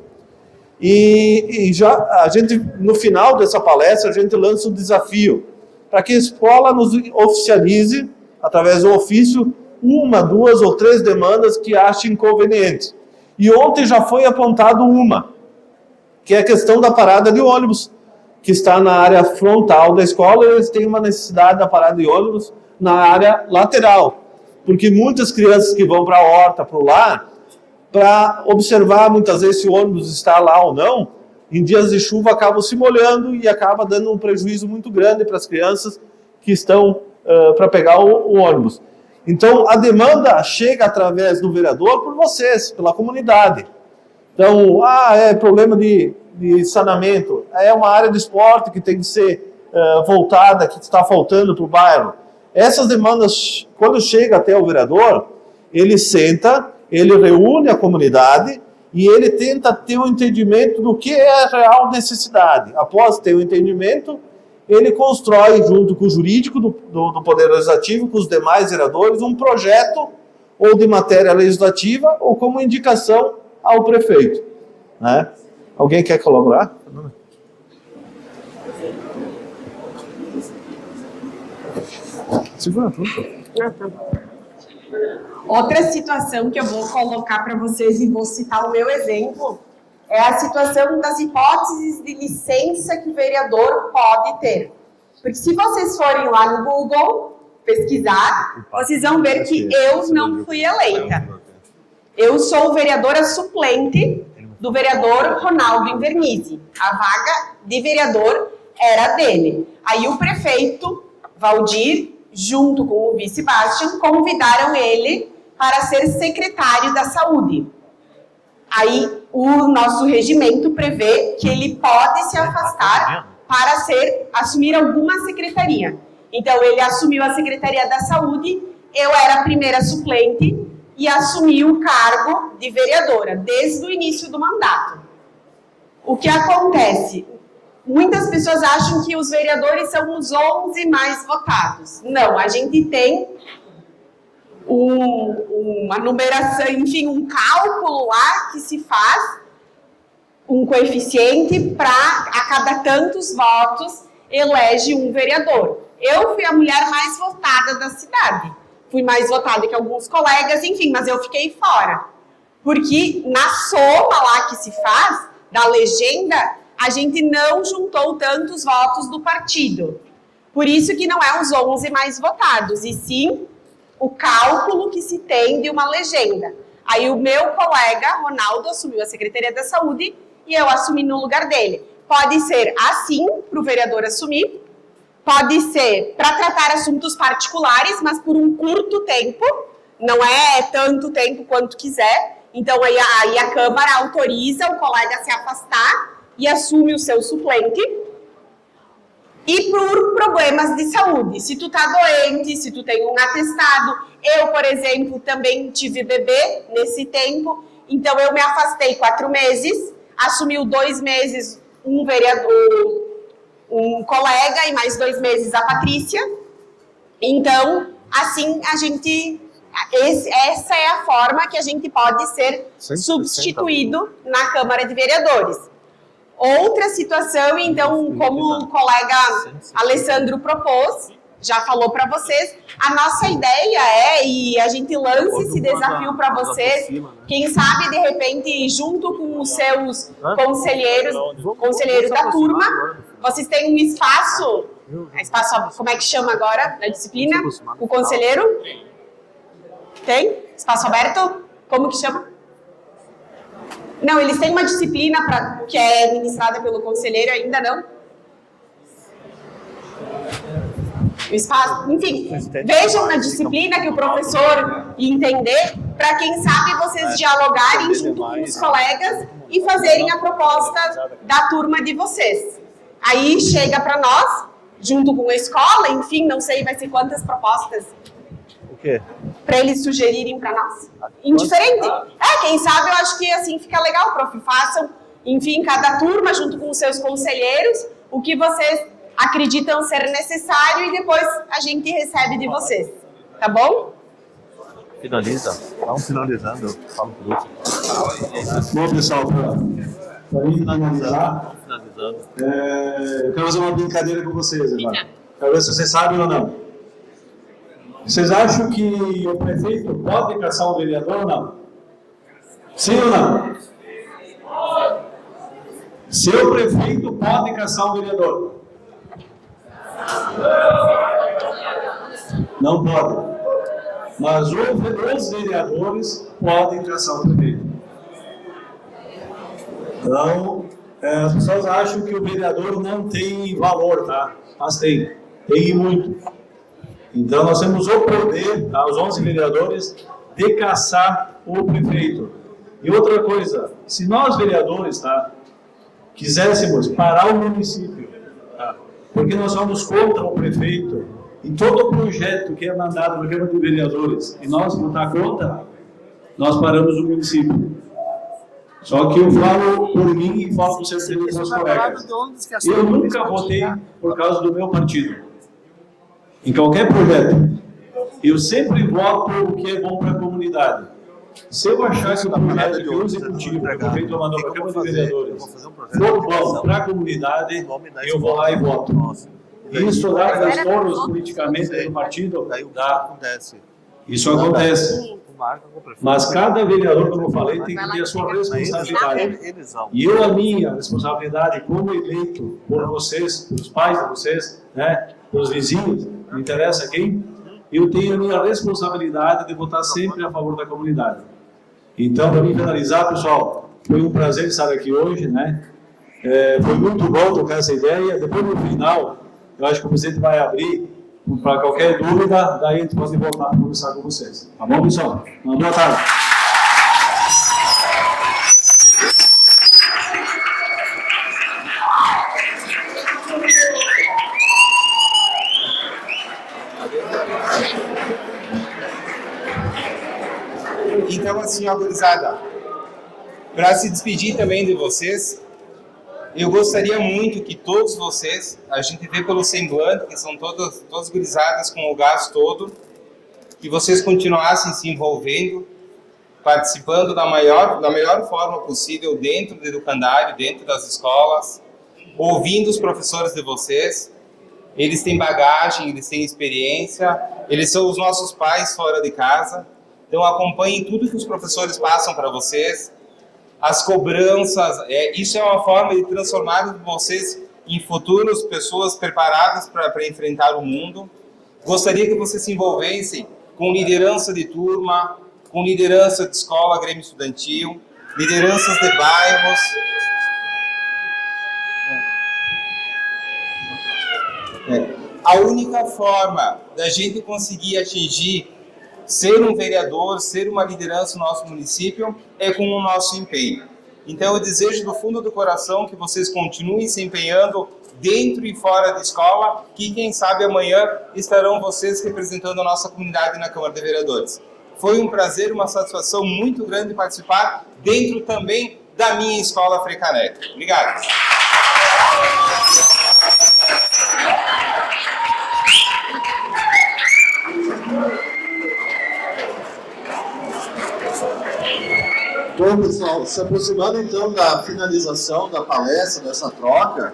e já a gente, no final dessa palestra, a gente lança um desafio para que a escola nos oficialize, através do ofício, 1, 2 ou 3 demandas que achem convenientes. E ontem já foi apontado uma, que é a questão da parada de ônibus, que está na área frontal da escola, e eles têm uma necessidade da parada de ônibus na área lateral. Porque muitas crianças que vão para a horta, para o lar, para observar muitas vezes se o ônibus está lá ou não, em dias de chuva acabam se molhando e acaba dando um prejuízo muito grande para as crianças que estão para pegar o ônibus. Então, a demanda chega através do vereador por vocês, pela comunidade. Então, é problema de saneamento, é uma área de esporte que tem que ser voltada, que está faltando para o bairro. Essas demandas, quando chega até o vereador, ele senta, ele reúne a comunidade e ele tenta ter um entendimento do que é a real necessidade. Após ter o entendimento, ele constrói, junto com o jurídico do Poder Legislativo, com os demais vereadores, um projeto ou de matéria legislativa ou como indicação ao prefeito. Né? Alguém quer colaborar? Segura tudo. Outra situação que eu vou colocar para vocês e vou citar o meu exemplo é a situação das hipóteses de licença que o vereador pode ter. Porque se vocês forem lá no Google pesquisar, vocês vão ver que eu não fui eleita. Eu sou vereadora suplente do vereador Ronaldo Invernizzi. A vaga de vereador era dele. Aí o prefeito Valdir, junto com o vice Bastian, convidaram ele para ser secretário da saúde. Aí o nosso regimento prevê que ele pode se afastar para assumir alguma secretaria. Então ele assumiu a Secretaria da Saúde, eu era a primeira suplente e assumi o cargo de vereadora desde o início do mandato. O que acontece? Muitas pessoas acham que os vereadores são os 11 mais votados. Não, a gente tem uma numeração, enfim, um cálculo lá que se faz, um coeficiente para a cada tantos votos elege um vereador. Eu fui a mulher mais votada da cidade. Fui mais votada que alguns colegas, enfim, mas eu fiquei fora. Porque na soma lá que se faz, da legenda, a gente não juntou tantos votos do partido. Por isso que não é os 11 mais votados, e sim o cálculo que se tem de uma legenda. Aí o meu colega, Ronaldo, assumiu a Secretaria da Saúde e eu assumi no lugar dele. Pode ser assim, para o vereador assumir, pode ser para tratar assuntos particulares, mas por um curto tempo, não é tanto tempo quanto quiser. Então, aí a Câmara autoriza o colega a se afastar e assume o seu suplente. E por problemas de saúde, se tu tá doente, se tu tem um atestado. Eu, por exemplo, também tive bebê nesse tempo, então eu me afastei 4 meses, assumiu 2 meses um vereador, um colega, e mais 2 meses a Patrícia. Então, assim, essa é a forma que a gente pode ser substituído na Câmara de Vereadores. Outra situação, então, como o colega Alessandro propôs, já falou para vocês, a nossa ideia e a gente lança esse desafio para vocês, quem sabe, de repente, junto com os seus conselheiros da turma, vocês têm um espaço, como é que chama agora, na disciplina? O conselheiro? Tem? Espaço aberto? Como que chama? Não, eles têm uma disciplina que é ministrada pelo conselheiro, ainda não? O espaço, enfim, vejam na disciplina que o professor entender, para quem sabe vocês dialogarem junto com os colegas e fazerem a proposta da turma de vocês. Aí chega para nós, junto com a escola, enfim, não sei, vai ser quantas propostas. O quê? Para eles sugerirem para nós. Indiferente. Quem sabe eu acho que assim fica legal, prof. Façam, enfim, cada turma junto com os seus conselheiros, o que vocês acreditam ser necessário e depois a gente recebe de vocês. Tá bom? Finaliza. Vamos finalizando, eu falo por último. Bom, pessoal, para finalizar, eu quero fazer uma brincadeira com vocês agora. Quero ver se vocês sabem ou não. Vocês acham que o prefeito pode caçar um vereador ou não? Sim ou não? Se o prefeito pode caçar um vereador? Não pode. Mas os vereadores podem caçar o prefeito. Então, as pessoas acham que o vereador não tem valor, tá? Mas tem. Tem muito. Então, nós temos o poder, tá, os 11 vereadores, de caçar o prefeito. E outra coisa, se nós vereadores, tá, quiséssemos parar o município, tá, porque nós somos contra o prefeito, e todo o projeto que é mandado na Câmara de Vereadores, e nós votar contra, nós paramos o município. Só que eu falo por mim e falo por certeza dos meus colegas. Eu nunca votei por causa do meu partido. Em qualquer projeto, eu sempre voto o que é bom para a comunidade. Se eu achar que o projeto que o executivo, que o prefeito mandou para a Câmara de Vereadores, for bom para a comunidade, eu vou lá e voto. Isso dá transtornos politicamente no partido? Dá. Isso acontece. Mas cada vereador, como eu falei, tem que ter a sua responsabilidade. E eu, a minha responsabilidade como eleito por vocês, pelos pais de vocês, né, pelos vizinhos, não interessa quem, eu tenho a minha responsabilidade de votar sempre a favor da comunidade. Então, para mim finalizar, pessoal, foi um prazer estar aqui hoje, né? Foi muito bom tocar essa ideia. Depois, no final, eu acho que o presidente vai abrir para qualquer dúvida, daí a gente pode voltar para conversar com vocês. Tá bom, pessoal? Uma boa tarde. Então, assim, ó, gurizada, para se despedir também de vocês, eu gostaria muito que todos vocês, a gente vê pelo semblante, que são todas gurizadas com o gás todo, que vocês continuassem se envolvendo, participando da melhor forma possível dentro do educandário, dentro das escolas, ouvindo os professores de vocês. Eles têm bagagem, eles têm experiência, eles são os nossos pais fora de casa. Então acompanhem tudo que os professores passam para vocês. As cobranças, isso é uma forma de transformar vocês em futuras pessoas preparadas para enfrentar o mundo. Gostaria que vocês se envolvessem com liderança de turma, com liderança de escola, grêmio estudantil, lideranças de bairros. A única forma da gente conseguir atingir, ser um vereador, ser uma liderança no nosso município, é com o nosso empenho. Então eu desejo do fundo do coração que vocês continuem se empenhando dentro e fora da escola, que quem sabe amanhã estarão vocês representando a nossa comunidade na Câmara de Vereadores. Foi um prazer, uma satisfação muito grande participar dentro também da minha escola Frei Caneca. Obrigado. Bom, pessoal, se aproximando então da finalização da palestra, dessa troca,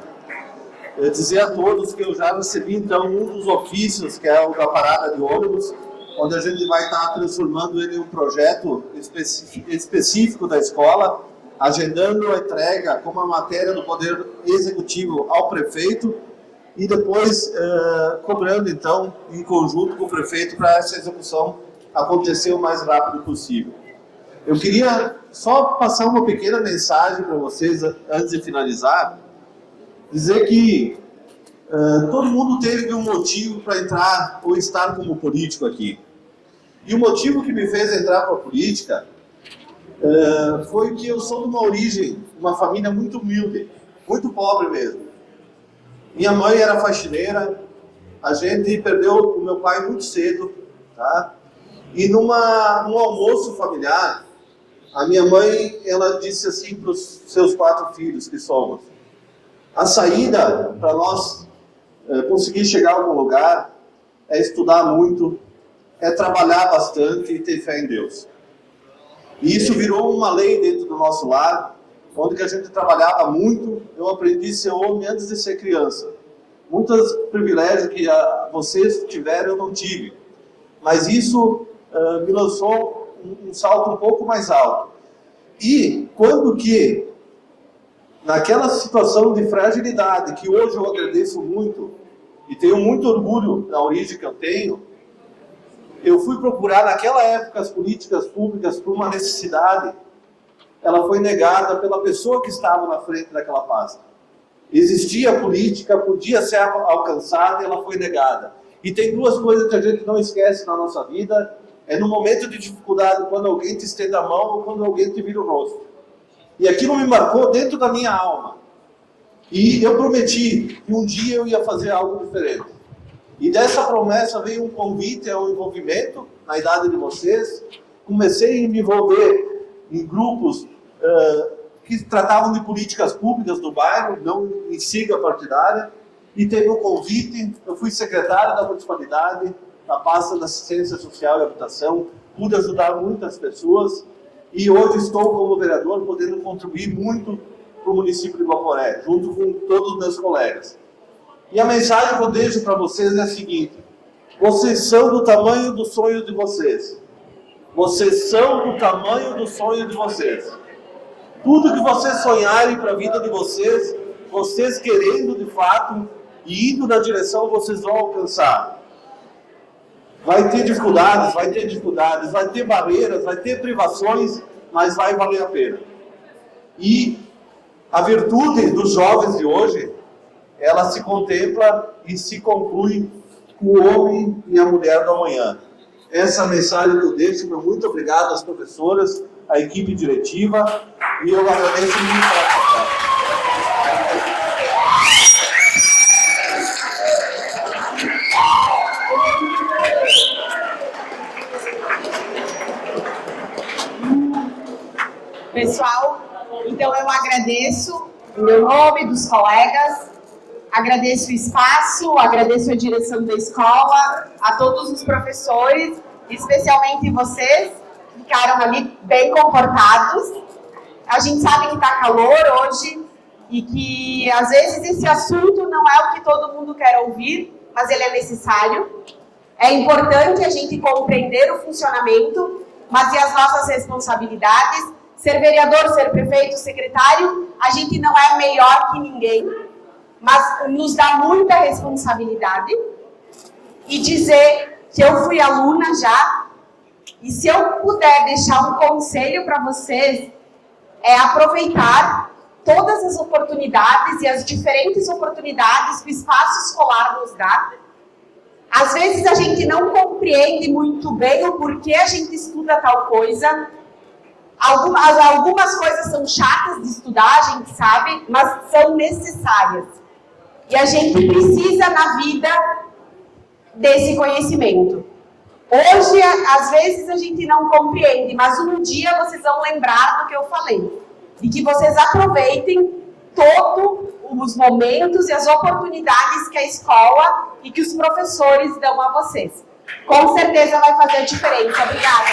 eu dizer a todos que eu já recebi então um dos ofícios, que é o da parada de ônibus, onde a gente vai estar transformando ele em um projeto específico da escola, agendando a entrega como a matéria do Poder Executivo ao prefeito e depois cobrando então em conjunto com o prefeito para essa execução acontecer o mais rápido possível. Eu queria só passar uma pequena mensagem para vocês antes de finalizar, dizer que todo mundo teve um motivo para entrar ou estar como político aqui. E o motivo que me fez entrar para a política foi que eu sou de uma origem, uma família muito humilde, muito pobre mesmo. Minha mãe era faxineira, a gente perdeu o meu pai muito cedo, tá? E num almoço familiar, a minha mãe, ela disse assim para os seus 4 filhos que somos: a saída para nós conseguir chegar a algum lugar é estudar muito, é trabalhar bastante e ter fé em Deus. E isso virou uma lei dentro do nosso lar, onde que a gente trabalhava muito. Eu aprendi a ser homem antes de ser criança. Muitos privilégios que vocês tiveram eu não tive, mas isso me lançou um salto um pouco mais alto. E quando que, naquela situação de fragilidade, que hoje eu agradeço muito, e tenho muito orgulho da origem que eu tenho, eu fui procurar naquela época as políticas públicas por uma necessidade, ela foi negada pela pessoa que estava na frente daquela pasta. Existia a política, podia ser alcançada e ela foi negada. E tem 2 coisas que a gente não esquece na nossa vida: é no momento de dificuldade, quando alguém te estende a mão ou quando alguém te vira o rosto. E aquilo me marcou dentro da minha alma. E eu prometi que um dia eu ia fazer algo diferente. E dessa promessa veio um convite ao envolvimento na idade de vocês. Comecei a me envolver em grupos que tratavam de políticas públicas do bairro, não em sigla partidária. E teve um convite, eu fui secretário da municipalidade, na pasta da Assistência Social e Habitação, pude ajudar muitas pessoas e hoje estou como vereador podendo contribuir muito para o município de Guaporé, junto com todos os meus colegas. E a mensagem que eu deixo para vocês é a seguinte: vocês são do tamanho do sonho de vocês. Vocês são do tamanho do sonho de vocês. Tudo que vocês sonharem para a vida de vocês, vocês querendo de fato e indo na direção, vocês vão alcançar. Vai ter dificuldades, vai ter barreiras, vai ter privações, mas vai valer a pena. E a virtude dos jovens de hoje, ela se contempla e se conclui com o homem e a mulher do amanhã. Essa é a mensagem que eu deixo. Meu muito obrigado às professoras, à equipe diretiva, e eu agradeço muito pela participação. Pessoal, então eu agradeço em meu nome, dos colegas, agradeço o espaço, agradeço a direção da escola, a todos os professores especialmente vocês, que ficaram ali bem comportados. A gente sabe que está calor hoje e que, às vezes, esse assunto não é o que todo mundo quer ouvir, mas ele é necessário. É importante a gente compreender o funcionamento, mas e as nossas responsabilidades? Ser vereador, ser prefeito, secretário, a gente não é melhor que ninguém, mas nos dá muita responsabilidade. E dizer que eu fui aluna já, e se eu puder deixar um conselho para vocês, é aproveitar todas as oportunidades e as diferentes oportunidades que o espaço escolar nos dá. Às vezes a gente não compreende muito bem o porquê a gente estuda tal coisa. Algumas coisas são chatas de estudar, a gente sabe, mas são necessárias. E a gente precisa na vida desse conhecimento. Hoje, às vezes, a gente não compreende, mas um dia vocês vão lembrar do que eu falei. E que vocês aproveitem todos os momentos e as oportunidades que a escola e que os professores dão a vocês. Com certeza vai fazer a diferença. Obrigada.